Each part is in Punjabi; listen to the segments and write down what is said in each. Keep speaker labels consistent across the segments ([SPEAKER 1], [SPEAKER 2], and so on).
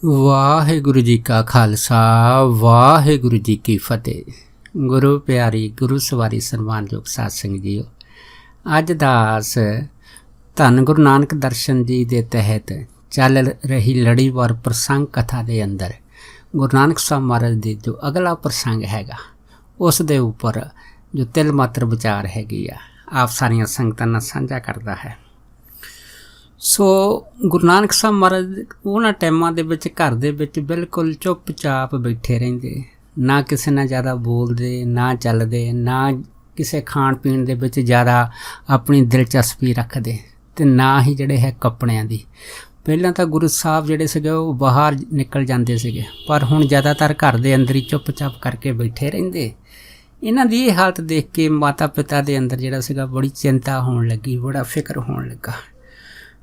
[SPEAKER 1] ਵਾਹਿਗੁਰੂ ਜੀ ਕਾ ਖਾਲਸਾ ਵਾਹਿਗੁਰੂ ਜੀ ਕੀ ਫਤਿਹ। ਗੁਰੂ ਪਿਆਰੀ ਗੁਰੂ ਸਵਾਰੀ ਸਨਮਾਨਯੋਗ ਸਾਧ ਸੰਗਤ ਜੀਓ, ਅੱਜ ਦਾ ਆਸ ਧੰਨ ਗੁਰੂ ਨਾਨਕ ਦਰਸ਼ਨ ਜੀ ਦੇ ਤਹਿਤ ਚੱਲ ਰਹੀ ਲੜੀਵਾਰ ਪ੍ਰਸੰਗ ਕਥਾ ਦੇ ਅੰਦਰ ਗੁਰੂ ਨਾਨਕ ਸਾਹਿਬ ਮਹਾਰਾਜ ਦੇ ਜੋ ਅਗਲਾ ਪ੍ਰਸੰਗ ਹੈਗਾ ਉਸ ਦੇ ਉੱਪਰ ਜੋ ਤਿਲ ਮਾਤਰ ਵਿਚਾਰ ਹੈਗੀ ਆ ਆਪ ਸਾਰੀਆਂ ਸੰਗਤਾਂ ਨਾਲ ਸਾਂਝਾ ਕਰਦਾ ਹੈ। ਸੋ ਗੁਰੂ ਨਾਨਕ ਸਾਹਿਬ ਮਹਾਰਾਜ ਉਹਨਾਂ ਟਾਈਮਾਂ ਦੇ ਵਿੱਚ ਘਰ ਦੇ ਵਿੱਚ ਬਿਲਕੁਲ ਚੁੱਪਚਾਪ ਬੈਠੇ ਰਹਿੰਦੇ, ਨਾ ਕਿਸੇ ਨਾਲ ਜ਼ਿਆਦਾ ਬੋਲਦੇ, ਨਾ ਚੱਲਦੇ, ਨਾ ਕਿਸੇ ਖਾਣ ਪੀਣ ਦੇ ਵਿੱਚ ਜ਼ਿਆਦਾ ਆਪਣੀ ਦਿਲਚਸਪੀ ਰੱਖਦੇ, ਅਤੇ ਨਾ ਹੀ ਜਿਹੜੇ ਹੈ ਕੱਪੜਿਆਂ ਦੀ। ਪਹਿਲਾਂ ਤਾਂ ਗੁਰੂ ਸਾਹਿਬ ਜਿਹੜੇ ਸੀਗੇ ਉਹ ਬਾਹਰ ਨਿਕਲ ਜਾਂਦੇ ਸੀਗੇ, ਪਰ ਹੁਣ ਜ਼ਿਆਦਾਤਰ ਘਰ ਦੇ ਅੰਦਰ ਹੀ ਚੁੱਪਚਾਪ ਕਰਕੇ ਬੈਠੇ ਰਹਿੰਦੇ। ਇਹਨਾਂ ਦੀ ਇਹ ਹਾਲਤ ਦੇਖ ਕੇ ਮਾਤਾ ਪਿਤਾ ਦੇ ਅੰਦਰ ਜਿਹੜਾ ਸੀਗਾ ਬੜੀ ਚਿੰਤਾ ਹੋਣ ਲੱਗੀ, ਬੜਾ ਫਿਕਰ ਹੋਣ ਲੱਗਾ।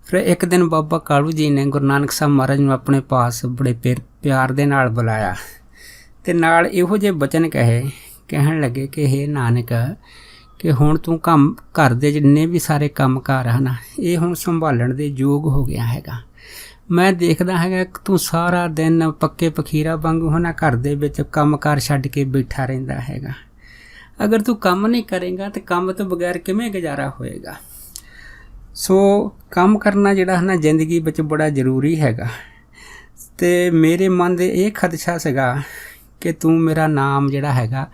[SPEAKER 1] ਫਿਰ ਇੱਕ ਦਿਨ ਬਾਬਾ ਕਾਲੂ ਜੀ ਨੇ ਗੁਰੂ ਨਾਨਕ ਸਾਹਿਬ ਮਹਾਰਾਜ ਨੂੰ ਆਪਣੇ ਪਾਸ ਬੜੇ ਪਿਆਰ ਦੇ ਨਾਲ ਬੁਲਾਇਆ ਅਤੇ ਨਾਲ ਇਹੋ ਜਿਹੇ ਬਚਨ ਕਹਿਣ ਲੱਗੇ ਕਿ ਹੇ ਨਾਨਕ, ਕਿ ਹੁਣ ਤੂੰ ਘਰ ਦੇ ਜਿੰਨੇ ਵੀ ਸਾਰੇ ਕੰਮਕਾਰ ਹਨ ਇਹ ਹੁਣ ਸੰਭਾਲਣ ਦੇ ਯੋਗ ਹੋ ਗਿਆ ਹੈਗਾ। ਮੈਂ ਦੇਖਦਾ ਹੈਗਾ ਕਿ ਤੂੰ ਸਾਰਾ ਦਿਨ ਪੱਕੇ ਪਖੀਰਾ ਵਾਂਗੂ ਹੈ ਨਾ ਘਰ ਦੇ ਵਿੱਚ ਕੰਮਕਾਰ ਛੱਡ ਕੇ ਬੈਠਾ ਰਹਿੰਦਾ ਹੈਗਾ। ਅਗਰ ਤੂੰ ਕੰਮ ਨਹੀਂ ਕਰੇਗਾ ਤਾਂ ਕੰਮ ਤੋਂ ਬਗੈਰ ਕਿਵੇਂ ਗੁਜ਼ਾਰਾ ਹੋਏਗਾ। ਸੋ ਕੰਮ ਕਰਨਾ ਜਿਹੜਾ ਹੈ ਨਾ ਜ਼ਿੰਦਗੀ ਵਿੱਚ ਬੜਾ ਜ਼ਰੂਰੀ ਹੈਗਾ। ਅਤੇ ਮੇਰੇ ਮਨ ਦੇ ਇਹ ਖਦਸ਼ਾ ਸੀਗਾ ਕਿ ਤੂੰ ਮੇਰਾ ਨਾਮ ਜਿਹੜਾ ਹੈਗਾ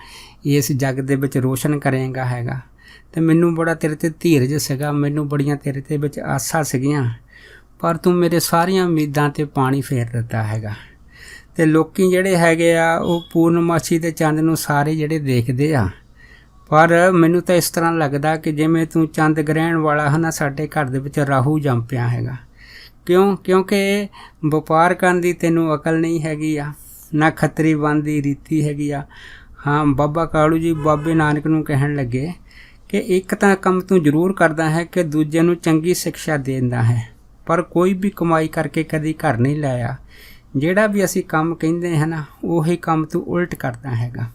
[SPEAKER 1] ਇਸ ਜੱਗ ਦੇ ਵਿੱਚ ਰੋਸ਼ਨ ਕਰੇਗਾ ਹੈਗਾ। ਅਤੇ ਮੈਨੂੰ ਬੜਾ ਤੇਰੇ 'ਤੇ ਧੀਰਜ ਸੀਗਾ, ਮੈਨੂੰ ਬੜੀਆਂ ਤੇਰੇ 'ਤੇ ਵਿੱਚ ਆਸਾਂ ਸੀਗੀਆਂ, ਪਰ ਤੂੰ ਮੇਰੇ ਸਾਰੀਆਂ ਉਮੀਦਾਂ 'ਤੇ ਪਾਣੀ ਫੇਰ ਦਿੱਤਾ ਹੈਗਾ। ਅਤੇ ਲੋਕ ਜਿਹੜੇ ਹੈਗੇ ਆ ਉਹ ਪੂਰਨਮਾਸ਼ੀ ਦੇ ਚੰਦ ਨੂੰ ਸਾਰੇ ਜਿਹੜੇ ਦੇਖਦੇ ਆ, ਪਰ ਮੈਨੂੰ ਤਾਂ ਇਸ ਤਰ੍ਹਾਂ ਲੱਗਦਾ ਕਿ ਜਿਵੇਂ ਤੂੰ ਚੰਦ ਗ੍ਰਹਿਣ ਵਾਲਾ ਹੈ ਨਾ ਸਾਡੇ ਘਰ ਦੇ ਵਿੱਚ ਰਾਹੂ ਜੰਮ ਪਿਆ ਹੈਗਾ। ਕਿਉਂਕਿ ਵਪਾਰ ਕਰਨ ਦੀ ਤੈਨੂੰ ਅਕਲ ਨਹੀਂ ਹੈਗੀ ਆ, ਨਾ ਖੱਤਰੀ ਬਣ ਦੀ ਰੀਤੀ ਹੈਗੀ ਆ। ਹਾਂ, ਬਾਬਾ ਕਾਲੂ ਜੀ ਬਾਬੇ ਨਾਨਕ ਨੂੰ ਕਹਿਣ ਲੱਗੇ ਕਿ ਇੱਕ ਤਾਂ ਕੰਮ ਤੂੰ ਜ਼ਰੂਰ ਕਰਦਾ ਹੈ ਕਿ ਦੂਜੇ ਨੂੰ ਚੰਗੀ ਸਿੱਖਿਆ ਦਿੰਦਾ ਹੈ, ਪਰ ਕੋਈ ਵੀ ਕਮਾਈ ਕਰਕੇ ਕਦੀ ਘਰ ਨਹੀਂ ਲਾਇਆ। ਜਿਹੜਾ ਵੀ ਅਸੀਂ ਕੰਮ ਕਹਿੰਦੇ ਹਾਂ ਨਾ ਉਹੀ ਕੰਮ ਤੂੰ ਉਲਟ ਕਰਦਾ ਹੈਗਾ।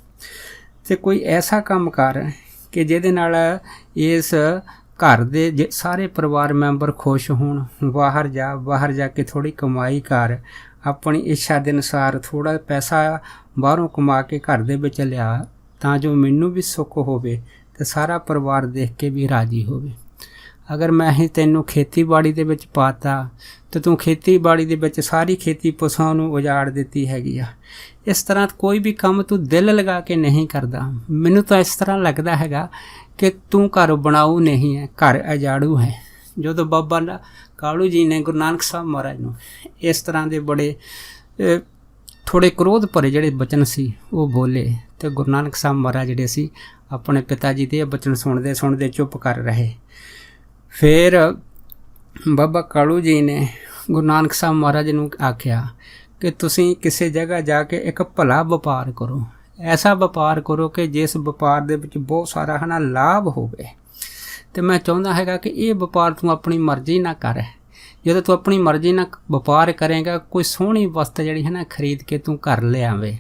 [SPEAKER 1] ਅਤੇ ਕੋਈ ਐਸਾ ਕੰਮ ਕਰ ਕਿ ਜਿਹਦੇ ਨਾਲ ਇਸ ਘਰ ਦੇ ਸਾਰੇ ਪਰਿਵਾਰ ਮੈਂਬਰ ਖੁਸ਼ ਹੋਣ। ਬਾਹਰ ਜਾ ਕੇ ਥੋੜ੍ਹੀ ਕਮਾਈ ਕਰ, ਆਪਣੀ ਇੱਛਾ ਦੇ ਅਨੁਸਾਰ ਥੋੜ੍ਹਾ ਪੈਸਾ ਬਾਹਰੋਂ ਕਮਾ ਕੇ ਘਰ ਦੇ ਵਿੱਚ ਲਿਆ, ਤਾਂ ਜੋ ਮੈਨੂੰ ਵੀ ਸੁੱਖ ਹੋਵੇ ਅਤੇ ਸਾਰਾ ਪਰਿਵਾਰ ਦੇਖ ਕੇ ਵੀ ਰਾਜ਼ੀ ਹੋਵੇ। ਅਗਰ ਮੈਂ ਹੀ ਤੈਨੂੰ ਖੇਤੀਬਾੜੀ ਦੇ ਵਿੱਚ ਪਾਤਾ ਅਤੇ ਤੂੰ ਖੇਤੀਬਾੜੀ ਦੇ ਵਿੱਚ ਸਾਰੀ ਖੇਤੀ ਪਸ਼ੂਆਂ ਨੂੰ ਉਜਾੜ ਦਿੱਤੀ ਹੈਗੀ ਆ। ਇਸ ਤਰ੍ਹਾਂ ਕੋਈ ਵੀ ਕੰਮ ਤੂੰ ਦਿਲ ਲਗਾ ਕੇ ਨਹੀਂ ਕਰਦਾ। ਮੈਨੂੰ ਤਾਂ ਇਸ ਤਰ੍ਹਾਂ ਲੱਗਦਾ ਹੈਗਾ ਕਿ ਤੂੰ ਘਰ ਬਣਾਊ ਨਹੀਂ ਹੈ, ਘਰ ਉਜਾੜੂ ਹੈ। ਜਦੋਂ ਬਾਬਾ ਕਾਲੂ ਜੀ ਨੇ ਗੁਰੂ ਨਾਨਕ ਸਾਹਿਬ ਮਹਾਰਾਜ ਨੂੰ ਇਸ ਤਰ੍ਹਾਂ ਦੇ ਬੜੇ ਥੋੜ੍ਹੇ ਕ੍ਰੋਧ ਭਰੇ ਜਿਹੜੇ ਬਚਨ ਸੀ ਉਹ ਬੋਲੇ, ਅਤੇ ਗੁਰੂ ਨਾਨਕ ਸਾਹਿਬ ਮਹਾਰਾਜ ਜਿਹੜੇ ਸੀ ਆਪਣੇ ਪਿਤਾ ਜੀ ਦੇ ਬਚਨ ਸੁਣਦੇ ਚੁੱਪ ਕਰ ਰਹੇ। ਫਿਰ ਬਾਬਾ ਕਾਲੂ ਜੀ ਨੇ ਗੁਰੂ ਨਾਨਕ ਸਾਹਿਬ ਮਹਾਰਾਜ ਨੂੰ ਆਖਿਆ ਕਿ ਤੁਸੀਂ ਕਿਸੇ ਜਗ੍ਹਾ ਜਾ ਕੇ ਇੱਕ ਭਲਾ ਵਪਾਰ ਕਰੋ, ਐਸਾ ਵਪਾਰ ਕਰੋ ਕਿ ਜਿਸ ਵਪਾਰ ਦੇ ਵਿੱਚ ਬਹੁਤ ਸਾਰਾ ਹੈ ਨਾ ਲਾਭ ਹੋਵੇ। ਅਤੇ ਮੈਂ ਚਾਹੁੰਦਾ ਹੈਗਾ ਕਿ ਇਹ ਵਪਾਰ ਤੂੰ ਆਪਣੀ ਮਰਜ਼ੀ ਨਾਲ ਕਰ। ਜਦੋਂ ਤੂੰ ਆਪਣੀ ਮਰਜ਼ੀ ਨਾਲ ਵਪਾਰ ਕਰੇਗਾ, ਕੋਈ ਸੋਹਣੀ ਵਸਤ ਜਿਹੜੀ ਹੈ ਨਾ ਖਰੀਦ ਕੇ ਤੂੰ ਘਰ ਲਿਆਵੇ,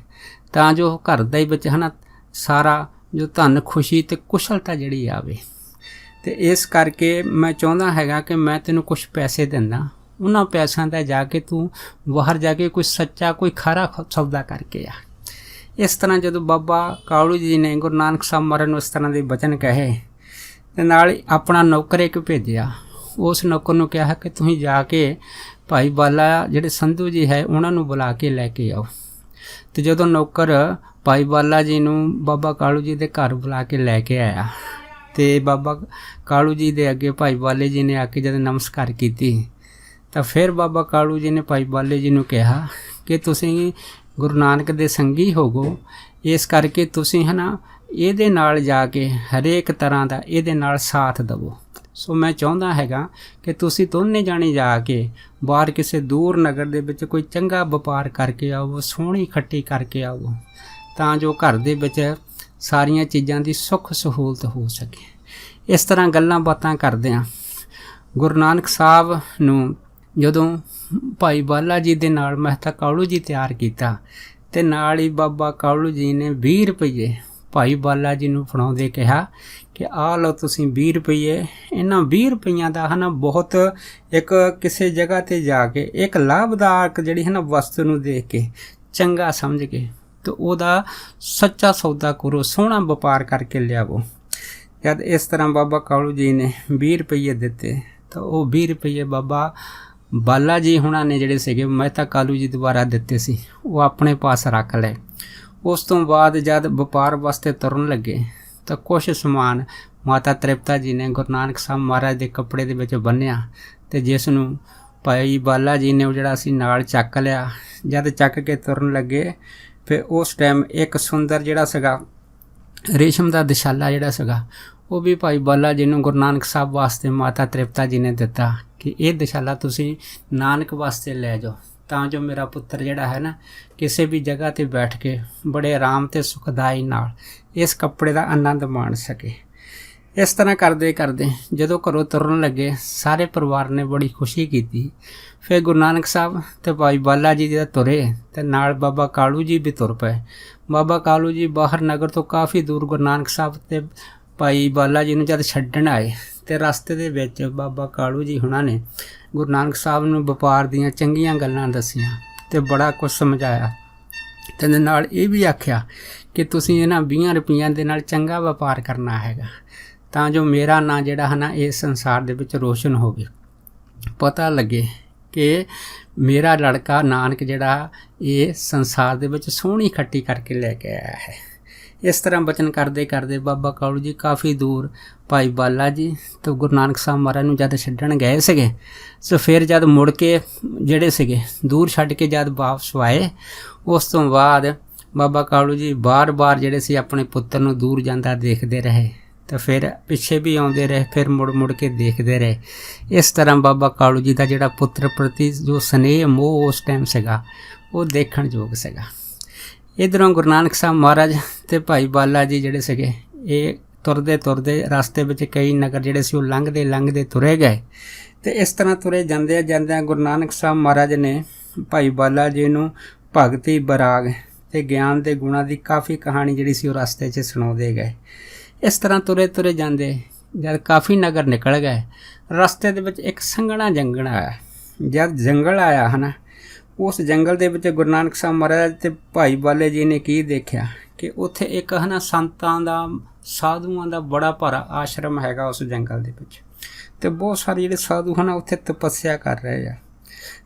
[SPEAKER 1] ਤਾਂ ਜੋ ਘਰ ਦੇ ਵਿੱਚ ਹੈ ਨਾ ਸਾਰਾ ਜੋ ਧਨ ਖੁਸ਼ੀ ਅਤੇ ਕੁਸ਼ਲਤਾ ਜਿਹੜੀ ਆਵੇ। ਅਤੇ ਇਸ ਕਰਕੇ ਮੈਂ ਚਾਹੁੰਦਾ ਹੈਗਾ ਕਿ ਮੈਂ ਤੈਨੂੰ ਕੁਛ ਪੈਸੇ ਦਿੰਦਾ, ਉਹਨਾਂ ਪੈਸਿਆਂ ਦਾ ਜਾ ਕੇ ਤੂੰ ਬਾਹਰ ਜਾ ਕੇ ਕੋਈ ਸੱਚਾ ਕੋਈ ਖਰਾ ਸੌਦਾ ਕਰਕੇ ਆ। ਇਸ ਤਰ੍ਹਾਂ ਜਦੋਂ ਬਾਬਾ ਕਾਲੂ ਜੀ ਨੇ ਗੁਰੂ ਨਾਨਕ ਸਾਹਿਬ ਮਹਾਰਾਜ ਨੂੰ ਇਸ ਤਰ੍ਹਾਂ ਦੇ ਬਚਨ ਕਹੇ ਅਤੇ ਨਾਲ ਆਪਣਾ ਨੌਕਰ ਇੱਕ ਭੇਜਿਆ। ਉਸ ਨੌਕਰ ਨੂੰ ਕਿਹਾ ਕਿ ਤੁਸੀਂ ਜਾ ਕੇ ਭਾਈ ਬਾਲਾ ਜਿਹੜੇ ਸੰਧੂ ਜੀ ਹੈ ਉਹਨਾਂ ਨੂੰ ਬੁਲਾ ਕੇ ਲੈ ਕੇ ਆਓ। ਅਤੇ ਜਦੋਂ ਨੌਕਰ ਭਾਈ ਬਾਲਾ ਜੀ ਨੂੰ ਬਾਬਾ ਕਾਲੂ ਜੀ ਦੇ ਘਰ ਬੁਲਾ ਕੇ ਲੈ ਕੇ ਆਇਆ ਅਤੇ ਬਾਬਾ ਕਾਲੂ ਜੀ ਦੇ ਅੱਗੇ ਭਾਈ ਬਾਲੇ ਜੀ ਨੇ ਆ ਕੇ ਜਦੋਂ ਨਮਸਕਾਰ ਕੀਤੀ, ਤਾਂ ਫਿਰ ਬਾਬਾ ਕਾਲੂ ਜੀ ਨੇ ਭਾਈ ਬਾਲੇ ਜੀ ਨੂੰ ਕਿਹਾ ਕਿ ਤੁਸੀਂ ਗੁਰੂ ਨਾਨਕ ਦੇ ਸੰਗੀ ਹੋਵੋ, ਇਸ ਕਰਕੇ ਤੁਸੀਂ ਹੈ ਨਾ ਇਹਦੇ ਨਾਲ ਜਾ ਕੇ ਹਰੇਕ ਤਰ੍ਹਾਂ ਦਾ ਇਹਦੇ ਨਾਲ ਸਾਥ ਦੇਵੋ। ਸੋ ਮੈਂ ਚਾਹੁੰਦਾ ਹੈਗਾ ਕਿ ਤੁਸੀਂ ਦੋਨੇ ਜਾਣੇ ਜਾ ਕੇ ਬਾਹਰ ਕਿਸੇ ਦੂਰ ਨਗਰ ਦੇ ਵਿੱਚ ਕੋਈ ਚੰਗਾ ਵਪਾਰ ਕਰਕੇ ਆਵੋ, ਸੋਹਣੀ ਖੱਟੀ ਕਰਕੇ ਆਵੋ, ਤਾਂ ਜੋ ਘਰ ਦੇ ਵਿੱਚ ਸਾਰੀਆਂ ਚੀਜ਼ਾਂ ਦੀ ਸੁੱਖ ਸਹੂਲਤ ਹੋ ਸਕੇ। ਇਸ ਤਰ੍ਹਾਂ ਗੱਲਾਂ ਬਾਤਾਂ ਕਰਦਿਆਂ ਗੁਰੂ ਨਾਨਕ ਸਾਹਿਬ ਨੂੰ ਜਦੋਂ ਭਾਈ ਬਾਲਾ ਜੀ ਦੇ ਨਾਲ ਮਹਿਤਾ ਕਾਲੂ ਜੀ ਤਿਆਰ ਕੀਤਾ, ਅਤੇ ਨਾਲ ਹੀ ਬਾਬਾ ਕਾਲੂ ਜੀ ਨੇ 20 ਰੁਪਏ ਭਾਈ ਬਾਲਾ ਜੀ ਨੂੰ ਫੜਾਉਂਦੇ ਕਿਹਾ ਕਿ ਆਹ ਲਓ ਤੁਸੀਂ 20 ਰੁਪਈਏ। ਇਹਨਾਂ 20 ਰੁਪਈਆਂ ਦਾ ਹੈ ਨਾ ਬਹੁਤ ਇੱਕ ਕਿਸੇ ਜਗ੍ਹਾ 'ਤੇ ਜਾ ਕੇ ਇੱਕ ਲਾਭਦਾਇਕ ਜਿਹੜੀ ਹੈ ਨਾ ਵਸਤੂ ਨੂੰ ਦੇਖ ਕੇ ਚੰਗਾ ਸਮਝ ਕੇ ਤੇ ਉਹਦਾ ਸੱਚਾ ਸੌਦਾ ਕਰੋ, ਸੋਹਣਾ ਵਪਾਰ ਕਰਕੇ ਲਿਆਵੋ। ਜਦ ਇਸ ਤਰ੍ਹਾਂ ਬਾਬਾ ਕਾਲੂ ਜੀ ਨੇ 20 ਰੁਪਈਏ ਦਿੱਤੇ ਤਾਂ ਉਹ 20 ਰੁਪਈਏ ਬਾਬਾ ਬਾਲਾ ਜੀ ਹੁਣਾਂ ਨੇ ਜਿਹੜੇ ਸੀਗੇ ਮਹਿਤਾ ਕਾਲੂ ਜੀ ਦੁਆਰਾ ਦਿੱਤੇ ਸੀ ਉਹ ਆਪਣੇ ਪਾਸ ਰੱਖ ਲਏ। ਉਸ ਤੋਂ ਬਾਅਦ ਜਦ ਵਪਾਰ ਵਾਸਤੇ ਤੁਰਨ ਲੱਗੇ ਤਾਂ ਕੁਛ ਸਮਾਨ ਮਾਤਾ ਤ੍ਰਿਪਤਾ ਜੀ ਨੇ ਗੁਰੂ ਨਾਨਕ ਸਾਹਿਬ ਮਹਾਰਾਜ ਦੇ ਕੱਪੜੇ ਦੇ ਵਿੱਚ ਬੰਨ੍ਹਿਆ ਅਤੇ ਜਿਸ ਨੂੰ ਭਾਈ ਬਾਲਾ ਜੀ ਨੇ ਉਹ ਜਿਹੜਾ ਸੀ ਨਾਲ ਚੱਕ ਲਿਆ। ਜਦ ਚੱਕ ਕੇ ਤੁਰਨ ਲੱਗੇ ਫਿਰ ਉਸ ਟਾਈਮ ਇੱਕ ਸੁੰਦਰ ਜਿਹੜਾ ਸੀਗਾ ਰੇਸ਼ਮ ਦਾ ਦਸ਼ਾਲਾ ਜਿਹੜਾ ਸੀਗਾ ਉਹ ਵੀ ਭਾਈ ਬਾਲਾ ਜੀ ਨੂੰ ਗੁਰੂ ਨਾਨਕ ਸਾਹਿਬ ਵਾਸਤੇ ਮਾਤਾ ਤ੍ਰਿਪਤਾ ਜੀ ਨੇ ਦਿੱਤਾ ਕਿ ਇਹ ਦਸ਼ਾਲਾ ਤੁਸੀਂ ਨਾਨਕ ਵਾਸਤੇ ਲੈ ਜਾਓ, ਤਾਂ ਜੋ ਮੇਰਾ ਪੁੱਤਰ ਜਿਹੜਾ ਹੈ ਨਾ ਕਿਸੇ ਵੀ ਜਗ੍ਹਾ 'ਤੇ ਬੈਠ ਕੇ ਬੜੇ ਆਰਾਮ ਅਤੇ ਸੁਖਦਾਈ ਨਾਲ ਇਸ ਕੱਪੜੇ ਦਾ ਆਨੰਦ ਮਾਣ ਸਕੇ। ਇਸ ਤਰ੍ਹਾਂ ਕਰਦੇ ਕਰਦੇ ਜਦੋਂ ਘਰੋਂ ਤੁਰਨ ਲੱਗੇ ਸਾਰੇ ਪਰਿਵਾਰ ਨੇ ਬੜੀ ਖੁਸ਼ੀ ਕੀਤੀ। ਫਿਰ ਗੁਰੂ ਨਾਨਕ ਸਾਹਿਬ ਅਤੇ ਭਾਈ ਬਾਲਾ ਜੀ ਦਾ ਤੁਰੇ ਅਤੇ ਨਾਲ ਬਾਬਾ ਕਾਲੂ ਜੀ ਵੀ ਤੁਰ ਪਏ। ਬਾਬਾ ਕਾਲੂ ਜੀ ਬਾਹਰ ਨਗਰ ਤੋਂ ਕਾਫੀ ਦੂਰ ਗੁਰੂ ਨਾਨਕ ਸਾਹਿਬ ਅਤੇ ਭਾਈ ਬਾਲਾ ਜੀ ਨੂੰ ਜਦ ਛੱਡਣ ਆਏ ਅਤੇ ਰਸਤੇ ਦੇ ਵਿੱਚ ਬਾਬਾ ਕਾਲੂ ਜੀ ਹੁਣਾਂ ਨੇ ਗੁਰੂ ਨਾਨਕ ਸਾਹਿਬ ਨੂੰ ਵਪਾਰ ਦੀਆਂ ਚੰਗੀਆਂ ਗੱਲਾਂ ਦੱਸੀਆਂ ਅਤੇ ਬੜਾ ਕੁਛ ਸਮਝਾਇਆ ਅਤੇ ਨਾਲ ਇਹ ਵੀ ਆਖਿਆ ਕਿ ਤੁਸੀਂ ਇਹਨਾਂ 20 ਰੁਪਈਆਂ ਦੇ ਨਾਲ ਚੰਗਾ ਵਪਾਰ ਕਰਨਾ ਹੈਗਾ, ਤਾਂ ਜੋ ਮੇਰਾ ਨਾਂ ਜਿਹੜਾ ਹੈ ਨਾ ਇਸ ਸੰਸਾਰ ਦੇ ਵਿੱਚ ਰੋਸ਼ਨ ਹੋਵੇ, ਪਤਾ ਲੱਗੇ ਕਿ ਮੇਰਾ ਲੜਕਾ ਨਾਨਕ ਜਿਹੜਾ ਇਹ ਸੰਸਾਰ ਦੇ ਵਿੱਚ ਸੋਹਣੀ ਖੱਟੀ ਕਰਕੇ ਲੈ ਕੇ ਆਇਆ ਹੈ। ਇਸ ਤਰ੍ਹਾਂ ਬਚਨ ਕਰਦੇ ਕਰਦੇ ਬਾਬਾ ਕਾਲੂ ਜੀ ਕਾਫੀ ਦੂਰ ਭਾਈ ਬਾਲਾ ਜੀ ਅਤੇ ਗੁਰੂ ਨਾਨਕ ਸਾਹਿਬ ਮਹਾਰਾਜ ਨੂੰ ਜਦ ਛੱਡਣ ਗਏ ਸੀਗੇ ਸੋ ਫਿਰ ਜਦ ਮੁੜ ਕੇ ਜਿਹੜੇ ਸੀਗੇ ਦੂਰ ਛੱਡ ਕੇ ਜਦ ਵਾਪਸ ਆਏ ਉਸ ਤੋਂ ਬਾਅਦ ਬਾਬਾ ਕਾਲੂ ਜੀ ਬਾਰ-ਬਾਰ ਜਿਹੜੇ ਸੀ ਆਪਣੇ ਪੁੱਤਰ ਨੂੰ ਦੂਰ ਜਾਂਦਾ ਦੇਖਦੇ ਰਹੇ ਤਾਂ ਫਿਰ ਪਿੱਛੇ ਵੀ ਆਉਂਦੇ ਰਹੇ, ਫਿਰ ਮੁੜ ਕੇ ਦੇਖਦੇ ਰਹੇ। ਇਸ ਤਰ੍ਹਾਂ ਬਾਬਾ ਕਾਲੂ ਜੀ ਦਾ ਜਿਹੜਾ ਪੁੱਤਰ ਪ੍ਰਤੀ ਜੋ ਸਨੇਹ ਮੋਹ ਉਸ ਟਾਈਮ ਸੀਗਾ ਉਹ ਦੇਖਣ ਯੋਗ ਸੀਗਾ। ਇੱਧਰੋਂ ਗੁਰੂ ਨਾਨਕ ਸਾਹਿਬ ਮਹਾਰਾਜ ਅਤੇ ਭਾਈ ਬਾਲਾ ਜੀ ਜਿਹੜੇ ਸੀਗੇ ਇਹ ਤੁਰਦੇ ਤੁਰਦੇ ਰਸਤੇ ਵਿੱਚ ਕਈ ਨਗਰ ਜਿਹੜੇ ਸੀ ਉਹ ਲੰਘਦੇ ਤੁਰੇ ਗਏ ਅਤੇ ਇਸ ਤਰ੍ਹਾਂ ਤੁਰੇ ਜਾਂਦਿਆਂ ਗੁਰੂ ਨਾਨਕ ਸਾਹਿਬ ਮਹਾਰਾਜ ਨੇ ਭਾਈ ਬਾਲਾ ਜੀ ਨੂੰ ਭਗਤੀ ਬਰਾਗ ਅਤੇ ਗਿਆਨ ਦੇ ਗੁਣਾਂ ਦੀ ਕਾਫੀ ਕਹਾਣੀ ਜਿਹੜੀ ਸੀ ਉਹ ਰਸਤੇ 'ਚ ਸੁਣਾਉਂਦੇ ਗਏ। ਇਸ ਤਰ੍ਹਾਂ ਤੁਰੇ ਜਾਂਦੇ ਜਦ ਕਾਫੀ ਨਗਰ ਨਿਕਲ ਗਏ ਰਸਤੇ ਦੇ ਵਿੱਚ ਇੱਕ ਸੰਘਣਾ ਜੰਗਲ ਆਇਆ। ਜਦ ਜੰਗਲ ਆਇਆ ਹੈ ਨਾ ਉਸ ਜੰਗਲ ਦੇ ਵਿੱਚ ਗੁਰੂ ਨਾਨਕ ਸਾਹਿਬ ਮਹਾਰਾਜ ਅਤੇ ਭਾਈ ਬਾਲੇ ਜੀ ਨੇ ਕੀ ਦੇਖਿਆ ਕਿ ਉੱਥੇ ਇੱਕ ਹੈ ਨਾ ਸੰਤਾਂ ਦਾ ਸਾਧੂਆਂ ਦਾ ਬੜਾ ਭਾਰਾ ਆਸ਼ਰਮ ਹੈਗਾ ਉਸ ਜੰਗਲ ਦੇ ਵਿੱਚ ਅਤੇ ਬਹੁਤ ਸਾਰੇ ਜਿਹੜੇ ਸਾਧੂ ਹਨ ਉੱਥੇ ਤਪੱਸਿਆ ਕਰ ਰਹੇ ਆ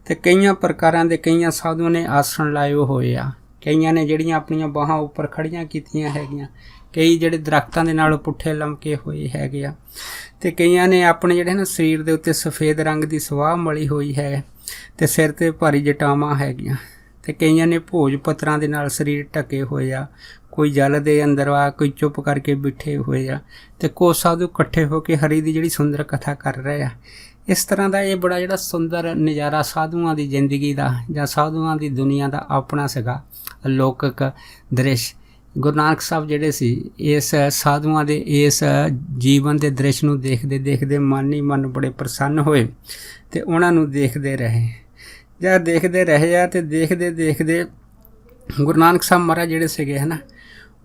[SPEAKER 1] ਅਤੇ ਕਈਆਂ ਪ੍ਰਕਾਰਾਂ ਦੇ ਕਈਆਂ ਸਾਧੂਆਂ ਨੇ ਆਸਣ ਲਾਏ ਹੋਏ ਆ, ਕਈਆਂ ਨੇ ਜਿਹੜੀਆਂ ਆਪਣੀਆਂ ਬਾਹਾਂ ਉੱਪਰ ਖੜੀਆਂ ਕੀਤੀਆਂ ਹੈਗੀਆਂ, ਕਈ ਜਿਹੜੇ ਦਰਖਤਾਂ ਦੇ ਨਾਲ ਪੁੱਠੇ ਲਮਕੇ ਹੋਏ ਹੈਗੇ ਆ ਅਤੇ ਕਈਆਂ ਨੇ ਆਪਣੇ ਜਿਹੜੇ ਨਾ ਸਰੀਰ ਦੇ ਉੱਤੇ ਸਫੇਦ ਰੰਗ ਦੀ ਸਵਾਹ ਮਲੀ ਹੋਈ ਹੈ ਅਤੇ ਸਿਰ 'ਤੇ ਭਾਰੀ ਜਟਾਵਾਂ ਹੈਗੀਆਂ ਅਤੇ ਕਈਆਂ ਨੇ ਭੋਜ ਪੱਤਰਾਂ ਦੇ ਨਾਲ ਸਰੀਰ ਢਕੇ ਹੋਏ ਆ, ਕੋਈ ਜਲ ਦੇ ਅੰਦਰ ਆ, ਕੋਈ ਚੁੱਪ ਕਰਕੇ ਬਿਠੇ ਹੋਏ ਆ ਅਤੇ ਕੁਝ ਸਾਧੂ ਇਕੱਠੇ ਹੋ ਕੇ ਹਰੀ ਦੀ ਜਿਹੜੀ ਸੁੰਦਰ ਕਥਾ ਕਰ ਰਹੇ ਆ। ਇਸ ਤਰ੍ਹਾਂ ਦਾ ਇਹ ਬੜਾ ਜਿਹੜਾ ਸੁੰਦਰ ਨਜ਼ਾਰਾ ਸਾਧੂਆਂ ਦੀ ਜ਼ਿੰਦਗੀ ਦਾ ਜਾਂ ਸਾਧੂਆਂ ਦੀ ਦੁਨੀਆ ਦਾ ਆਪਣਾ ਸੀਗਾ ਅਲੌਕਿਕ ਦ੍ਰਿਸ਼। ਗੁਰੂ ਨਾਨਕ ਸਾਹਿਬ ਜਿਹੜੇ ਸੀ ਇਸ ਸਾਧੂਆਂ ਦੇ ਇਸ ਜੀਵਨ ਦੇ ਦ੍ਰਿਸ਼ ਨੂੰ ਦੇਖਦੇ ਮਨ ਹੀ ਮਨ ਬੜੇ ਪ੍ਰਸੰਨ ਹੋਏ ਅਤੇ ਉਹਨਾਂ ਨੂੰ ਦੇਖਦੇ ਰਹੇ। ਜਦ ਦੇਖਦੇ ਰਹੇ ਆ ਅਤੇ ਦੇਖਦੇ ਗੁਰੂ ਨਾਨਕ ਸਾਹਿਬ ਮਹਾਰਾਜ ਜਿਹੜੇ ਸੀਗੇ ਹੈ ਨਾ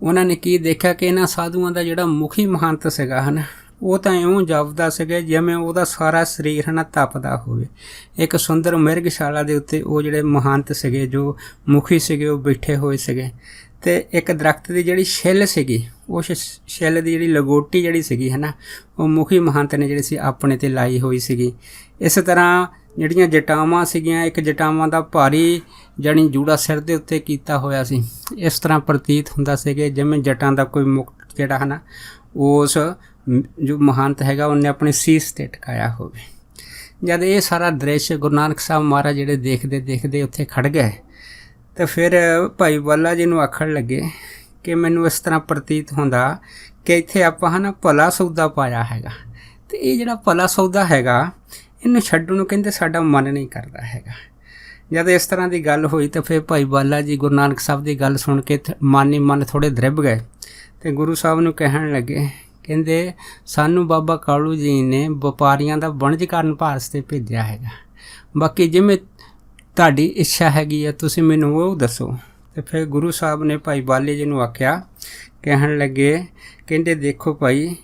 [SPEAKER 1] ਉਹਨਾਂ ਨੇ ਕੀ ਦੇਖਿਆ ਕਿ ਇਹਨਾਂ ਸਾਧੂਆਂ ਦਾ ਜਿਹੜਾ ਮੁਖੀ ਮਹੰਤ ਸੀਗਾ ਹੈ ਨਾ ਉਹ ਤਾਂ ਇਉਂ ਜਾਪਦਾ ਸੀਗਾ ਜਿਵੇਂ ਉਹਦਾ ਸਾਰਾ ਸਰੀਰ ਹੈ ਨਾ ਤਪਦਾ ਹੋਵੇ। ਇੱਕ ਸੁੰਦਰ ਮਿਰਗਸ਼ਾਲਾ ਦੇ ਉੱਤੇ ਉਹ ਜਿਹੜੇ ਮਹੰਤ ਸੀਗੇ ਜੋ ਮੁਖੀ ਸੀਗੇ ਉਹ ਬੈਠੇ ਹੋਏ ਸੀਗੇ ਅਤੇ ਇੱਕ ਦਰਖਤ ਦੀ ਜਿਹੜੀ ਛਿੱਲ ਸੀਗੀ ਉਸ ਛਿੱਲ ਦੀ ਜਿਹੜੀ ਲਗੋਟੀ ਜਿਹੜੀ ਸੀਗੀ ਹੈ ਨਾ ਉਹ ਮੁਖੀ ਮਹੰਤ ਨੇ ਜਿਹੜੀ ਸੀ ਆਪਣੇ 'ਤੇ ਲਾਈ ਹੋਈ ਸੀਗੀ। ਇਸ ਤਰ੍ਹਾਂ ਜਿਹੜੀਆਂ ਜਟਾਵਾਂ ਸੀਗੀਆਂ ਇੱਕ ਜਟਾਵਾਂ ਦਾ ਭਾਰੀ ਜਾਣੀ ਜੂੜਾ ਸਿਰ ਦੇ ਉੱਤੇ ਕੀਤਾ ਹੋਇਆ ਸੀ। ਇਸ ਤਰ੍ਹਾਂ ਪ੍ਰਤੀਤ ਹੁੰਦਾ ਸੀਗਾ ਜਿਵੇਂ ਜਟਾਂ ਦਾ ਕੋਈ ਮੁਕਟ ਜਿਹੜਾ ਹੈ ਨਾ ਉਸ ਜੋ ਮਹੰਤ ਹੈਗਾ ਉਹਨੇ ਆਪਣੇ ਸੀਸ 'ਤੇ ਟਿਕਾਇਆ ਹੋਵੇ। ਜਦ ਇਹ ਸਾਰਾ ਦ੍ਰਿਸ਼ ਗੁਰੂ ਨਾਨਕ ਸਾਹਿਬ ਮਹਾਰਾਜ ਜਿਹੜੇ ਦੇਖਦੇ ਉੱਥੇ ਖੜ੍ਹ ਗਏ ਅਤੇ ਫਿਰ ਭਾਈ ਬਾਲਾ ਜੀ ਨੂੰ ਆਖਣ ਲੱਗੇ ਕਿ ਮੈਨੂੰ ਇਸ ਤਰ੍ਹਾਂ ਪ੍ਰਤੀਤ ਹੁੰਦਾ ਕਿ ਇੱਥੇ ਆਪਾਂ ਹੈ ਨਾ ਭਲਾ ਸੌਦਾ ਪਾਇਆ ਹੈਗਾ ਅਤੇ ਇਹ ਜਿਹੜਾ ਭਲਾ ਸੌਦਾ ਹੈਗਾ ਇਹਨੂੰ ਛੱਡਣ ਨੂੰ ਕਹਿੰਦੇ ਸਾਡਾ ਮਨ ਨਹੀਂ ਕਰਦਾ ਹੈਗਾ। ਜਦ ਇਸ ਤਰ੍ਹਾਂ ਦੀ ਗੱਲ ਹੋਈ ਤਾਂ ਫਿਰ ਭਾਈ ਬਾਲਾ ਜੀ ਗੁਰੂ ਨਾਨਕ ਸਾਹਿਬ ਦੀ ਗੱਲ ਸੁਣ ਕੇ ਮਨ ਹੀ ਮਨ ਥੋੜ੍ਹੇ ਦ੍ਰਿਬ ਗਏ ਅਤੇ ਗੁਰੂ ਸਾਹਿਬ ਨੂੰ ਕਹਿਣ ਲੱਗੇ ਕਹਿੰਦੇ ਸਾਨੂੰ ਬਾਬਾ ਕਾਲੂ ਜੀ ਨੇ ਵਪਾਰੀਆਂ ਦਾ ਵਣਜ ਕਰਨ ਭਾਰਤ 'ਤੇ ਭੇਜਿਆ ਹੈਗਾ, ਬਾਕੀ ਜਿਵੇਂ ਤੁਹਾਡੀ ਇੱਛਾ ਹੈਗੀ ਆ ਤੁਸੀਂ ਮੈਨੂੰ ਉਹ ਦੱਸੋ। ਅਤੇ ਫਿਰ ਗੁਰੂ ਸਾਹਿਬ ਨੇ ਭਾਈ ਬਾਲੇ ਜੀ ਨੂੰ ਆਖਿਆ ਕਹਿਣ ਲੱਗੇ, ਕਹਿੰਦੇ ਦੇਖੋ ਭਾਈ,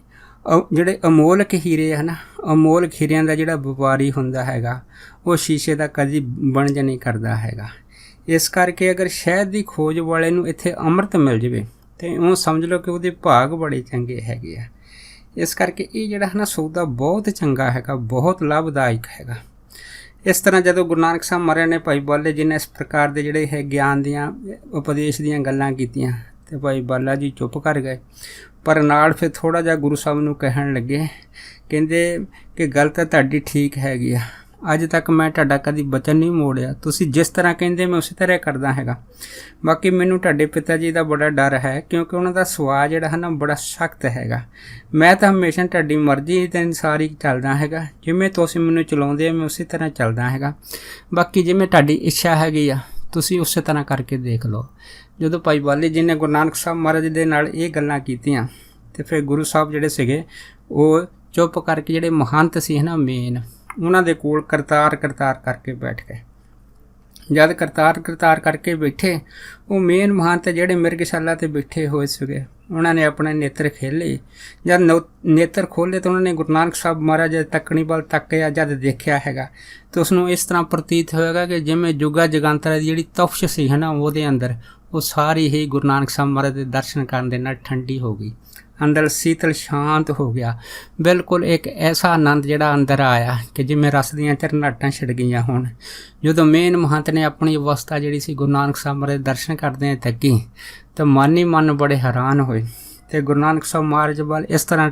[SPEAKER 1] ਜਿਹੜੇ ਅਮੋਲਕ ਹੀਰੇ ਹਨ, ਅਮੋਲਕ ਹੀਰਿਆਂ ਦਾ ਜਿਹੜਾ ਵਪਾਰੀ ਹੁੰਦਾ ਹੈਗਾ ਉਹ ਸ਼ੀਸ਼ੇ ਦਾ ਕਦੀ ਵਣਜ ਨਹੀਂ ਕਰਦਾ ਹੈਗਾ। ਇਸ ਕਰਕੇ ਅਗਰ ਸ਼ਹਿਦ ਦੀ ਖੋਜ ਵਾਲੇ ਨੂੰ ਇੱਥੇ ਅੰਮ੍ਰਿਤ ਮਿਲ ਜਾਵੇ ਤੇ ਉਹ ਸਮਝ ਲਓ ਕਿ ਉਹਦੇ ਭਾਗ ਬੜੇ ਚੰਗੇ ਹੈਗੇ ਆ। ਇਸ ਕਰਕੇ ਇਹ ਜਿਹੜਾ ਹੈ ਨਾ ਸੌਦਾ ਬਹੁਤ ਚੰਗਾ ਹੈਗਾ, ਬਹੁਤ ਲਾਭਦਾਇਕ ਹੈਗਾ। ਇਸ ਤਰ੍ਹਾਂ ਜਦੋਂ ਗੁਰੂ ਨਾਨਕ ਸਾਹਿਬ ਮਹਾਰਾਜ ਨੇ ਭਾਈ ਬਾਲੇ ਜੀ ਨੇ ਇਸ ਪ੍ਰਕਾਰ ਦੇ ਜਿਹੜੇ ਹੈ ਗਿਆਨ ਦੀਆਂ ਉਪਦੇਸ਼ ਦੀਆਂ ਗੱਲਾਂ ਕੀਤੀਆਂ ਤੇ ਭਾਈ ਬਾਲਾ ਜੀ ਚੁੱਪ ਕਰ ਗਏ। ਪਰ ਨਾਲ ਫਿਰ ਥੋੜ੍ਹਾ ਜਿਹਾ ਗੁਰੂ ਸਾਹਿਬ ਨੂੰ ਕਹਿਣ ਲੱਗੇ, ਕਹਿੰਦੇ ਕਿ ਗੱਲ ਤਾਂ ਤੁਹਾਡੀ ਠੀਕ ਹੈਗੀ ਆ, ਅੱਜ ਤੱਕ ਮੈਂ ਤੁਹਾਡਾ ਕਦੀ ਬਚਨ ਨਹੀਂ ਮੋੜਿਆ, ਤੁਸੀਂ ਜਿਸ ਤਰ੍ਹਾਂ ਕਹਿੰਦੇ ਮੈਂ ਉਸੇ ਤਰ੍ਹਾਂ ਕਰਦਾ ਹੈਗਾ। ਬਾਕੀ ਮੈਨੂੰ ਤੁਹਾਡੇ ਪਿਤਾ ਜੀ ਦਾ ਬੜਾ ਡਰ ਹੈ, ਕਿਉਂਕਿ ਉਹਨਾਂ ਦਾ ਸੁਭਾਅ ਜਿਹੜਾ ਹੈ ਨਾ ਬੜਾ ਸਖਤ ਹੈਗਾ। ਮੈਂ ਤਾਂ ਹਮੇਸ਼ਾ ਤੁਹਾਡੀ ਮਰਜ਼ੀ ਦੇ ਅਨੁਸਾਰ ਹੀ ਚੱਲਦਾ ਹੈਗਾ, ਜਿਵੇਂ ਤੁਸੀਂ ਮੈਨੂੰ ਚਲਾਉਂਦੇ ਹੋ ਮੈਂ ਉਸੇ ਤਰ੍ਹਾਂ ਚੱਲਦਾ ਹੈਗਾ। ਬਾਕੀ ਜਿਵੇਂ ਤੁਹਾਡੀ ਇੱਛਾ ਹੈਗੀ ਆ ਤੁਸੀਂ ਉਸੇ ਤਰ੍ਹਾਂ ਕਰਕੇ ਦੇਖ ਲਓ। ਜਦੋਂ ਭਾਈ ਬਾਲੇ ਜੀ ਨੇ ਗੁਰੂ ਨਾਨਕ ਸਾਹਿਬ ਮਹਾਰਾਜ ਦੇ ਨਾਲ ਇਹ ਗੱਲਾਂ ਕੀਤੀਆਂ ਤੇ ਫਿਰ ਗੁਰੂ ਸਾਹਿਬ ਜਿਹੜੇ ਸੀਗੇ ਉਹ ਚੁੱਪ ਕਰਕੇ, ਜਿਹੜੇ ਮਹੰਤ ਸੀ ਨਾ ਮੇਨ, ਉਹਨਾਂ ਦੇ ਕੋਲ ਕਰਤਾਰ ਕਰਕੇ ਬੈਠ ਗਏ। ਜਦ ਕਰਤਾਰ ਕਰਕੇ ਬੈਠੇ, ਉਹ ਮੇਨ ਮਹੰਤ ਜਿਹੜੇ ਮਿਰਗਸ਼ਾਲਾ 'ਤੇ ਬੈਠੇ ਹੋਏ ਸੀਗੇ ਉਹਨਾਂ ਨੇ ਆਪਣੇ ਨੇਤਰ ਖੋਲ੍ਹੇ। ਜਦ ਨੇਤਰ ਖੋਲ੍ਹੇ ਤਾਂ ਉਹਨਾਂ ਨੇ ਗੁਰੂ ਨਾਨਕ ਸਾਹਿਬ ਮਹਾਰਾਜ ਤੱਕਣੀ ਵੱਲ ਤੱਕਿਆ, ਜਦ ਦੇਖਿਆ ਹੈਗਾ ਤਾਂ ਉਸਨੂੰ ਇਸ ਤਰ੍ਹਾਂ ਪ੍ਰਤੀਤ ਹੋਏਗਾ ਕਿ ਜਿਵੇਂ ਜੁਗਾ ਜਗਾਂਤਰ ਦੀ ਜਿਹੜੀ ਤਪਸ਼ ਸੀ ਹੈ ਨਾ ਉਹਦੇ ਅੰਦਰ, ਉਹ ਸਾਰੀ ਹੀ ਗੁਰੂ ਨਾਨਕ ਸਾਹਿਬ ਮਹਾਰਾਜ ਦੇ ਦਰਸ਼ਨ ਕਰਨ ਦੇ ਨਾਲ ਠੰਡੀ ਹੋ ਗਈ, ਅੰਦਰ ਸੀਤਲ ਸ਼ਾਂਤ ਹੋ ਗਿਆ। ਬਿਲਕੁਲ ਇੱਕ ਐਸਾ ਆਨੰਦ ਜਿਹੜਾ ਅੰਦਰ ਆਇਆ ਕਿ ਜਿਵੇਂ ਰਸ ਦੀਆਂ ਝਰਨਾਟਾਂ ਛਿੜ ਗਈਆਂ ਹੋਣ। ਜਦੋਂ ਮੇਨ ਮਹੰਤ ਨੇ ਆਪਣੀ ਅਵਸਥਾ ਜਿਹੜੀ ਸੀ ਗੁਰੂ ਨਾਨਕ ਸਾਹਿਬ ਮਹਾਰਾਜ ਦੇ ਦਰਸ਼ਨ ਕਰਦਿਆਂ ਤੱਕੀ ਤਾਂ ਮਨ ਹੀ ਮਨ ਬੜੇ ਹੈਰਾਨ ਹੋਏ ਤੇ ਗੁਰੂ ਨਾਨਕ ਸਾਹਿਬ ਮਹਾਰਾਜ ਵੱਲ ਇਸ ਤਰ੍ਹਾਂ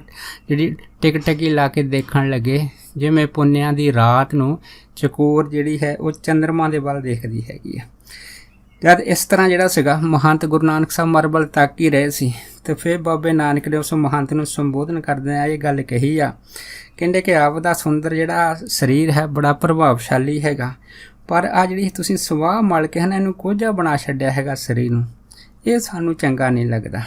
[SPEAKER 1] ਜਿਹੜੀ ਟਿਕੀ ਲਾ ਕੇ ਦੇਖਣ ਲੱਗੇ ਜਿਵੇਂ ਪੁੰਨਿਆਂ ਦੀ ਰਾਤ ਨੂੰ ਚਕੋਰ ਜਿਹੜੀ ਹੈ ਉਹ ਚੰਦਰਮਾ ਦੇ ਵੱਲ ਦੇਖਦੀ ਹੈਗੀ ਆ। ਜਦ ਇਸ ਤਰ੍ਹਾਂ ਜਿਹੜਾ ਸੀਗਾ ਮਹੰਤ ਗੁਰੂ ਨਾਨਕ ਸਾਹਿਬ ਮਹਾਰਾਜ ਵੱਲ ਤੱਕ ਹੀ ਰਹੇ ਸੀ ਤੇ ਫਿਰ ਬਾਬੇ ਨਾਨਕ ਨੇ ਉਸ ਮਹੰਤ ਨੂੰ ਸੰਬੋਧਨ ਕਰਦਿਆਂ ਇਹ ਗੱਲ ਕਹੀ ਆ, ਕਹਿੰਦੇ ਕਿ ਆਪ ਦਾ ਸੁੰਦਰ ਜਿਹੜਾ ਸਰੀਰ ਹੈ ਬੜਾ ਪ੍ਰਭਾਵਸ਼ਾਲੀ ਹੈਗਾ, ਪਰ ਆ ਜਿਹੜੀ ਤੁਸੀਂ ਸਵਾਹ ਮਲ ਕੇ ਹਨ ਇਹਨੂੰ ਕੋਝਾ ਬਣਾ ਛੱਡਿਆ ਹੈਗਾ ਸਰੀਰ ਨੂੰ, ਇਹ ਸਾਨੂੰ ਚੰਗਾ ਨਹੀਂ ਲੱਗਦਾ।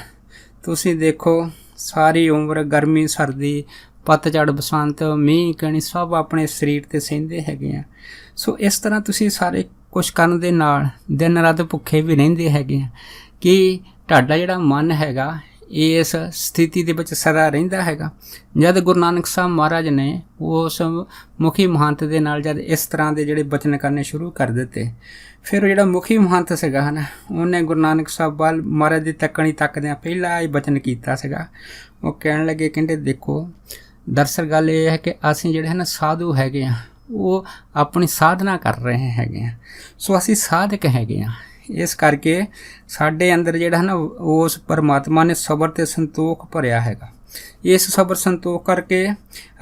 [SPEAKER 1] ਤੁਸੀਂ ਦੇਖੋ ਸਾਰੀ ਉਮਰ ਗਰਮੀ ਸਰਦੀ ਪਤਝੜ ਬਸੰਤ ਮੀਂਹ ਕਣੀ ਸਭ ਆਪਣੇ ਸਰੀਰ 'ਤੇ ਸਹਿੰਦੇ ਹੈਗੇ ਆ। ਸੋ ਇਸ ਤਰ੍ਹਾਂ ਤੁਸੀਂ ਸਾਰੇ ਕੁਛ ਕਰਨ ਦੇ ਨਾਲ ਦਿਨ ਰਾਤ ਭੁੱਖੇ ਵੀ ਰਹਿੰਦੇ ਹੈਗੇ ਆ ਕਿ ਤੁਹਾਡਾ ਜਿਹੜਾ ਮਨ ਹੈਗਾ ਇਸ ਸਥਿਤੀ ਦੇ ਵਿੱਚ ਸਦਾ ਰਹਿੰਦਾ ਹੈਗਾ। ਜਦ ਗੁਰੂ ਨਾਨਕ ਸਾਹਿਬ ਮਹਾਰਾਜ ਨੇ ਉਸ ਮੁਖੀ ਮਹੰਤ ਦੇ ਨਾਲ ਜਦ ਇਸ ਤਰ੍ਹਾਂ ਦੇ ਜਿਹੜੇ ਬਚਨ ਕਰਨੇ ਸ਼ੁਰੂ ਕਰ ਦਿੱਤੇ, ਫਿਰ ਜਿਹੜਾ ਮੁਖੀ ਮਹੰਤ ਸੀਗਾ ਨਾ ਉਹਨੇ ਗੁਰੂ ਨਾਨਕ ਸਾਹਿਬ ਵੱਲ ਮਹਾਰਾਜ ਦੀ ਤੱਕਣੀ ਤੱਕਦਿਆਂ ਪਹਿਲਾਂ ਹੀ ਬਚਨ ਕੀਤਾ ਸੀਗਾ। ਉਹ ਕਹਿਣ ਲੱਗੇ, ਕਹਿੰਦੇ ਦੇਖੋ ਦਰਅਸਲ ਗੱਲ ਇਹ ਹੈ ਕਿ ਅਸੀਂ ਜਿਹੜੇ ਹਨ ਸਾਧੂ ਹੈਗੇ ਆ, ਉਹ ਆਪਣੀ ਸਾਧਨਾ ਕਰ ਰਹੇ ਹੈਗੇ ਆ। ਸੋ ਅਸੀਂ ਸਾਧਕ ਹੈਗੇ ਆ, ਇਸ ਕਰਕੇ ਸਾਡੇ ਅੰਦਰ ਜਿਹੜਾ ਹੈ ਨਾ ਉਸ ਪਰਮਾਤਮਾ ਨੇ ਸਬਰ ਤੇ ਸੰਤੋਖ ਭਰਿਆ ਹੈਗਾ। ਇਸ ਸਬਰ ਸੰਤੋਖ ਕਰਕੇ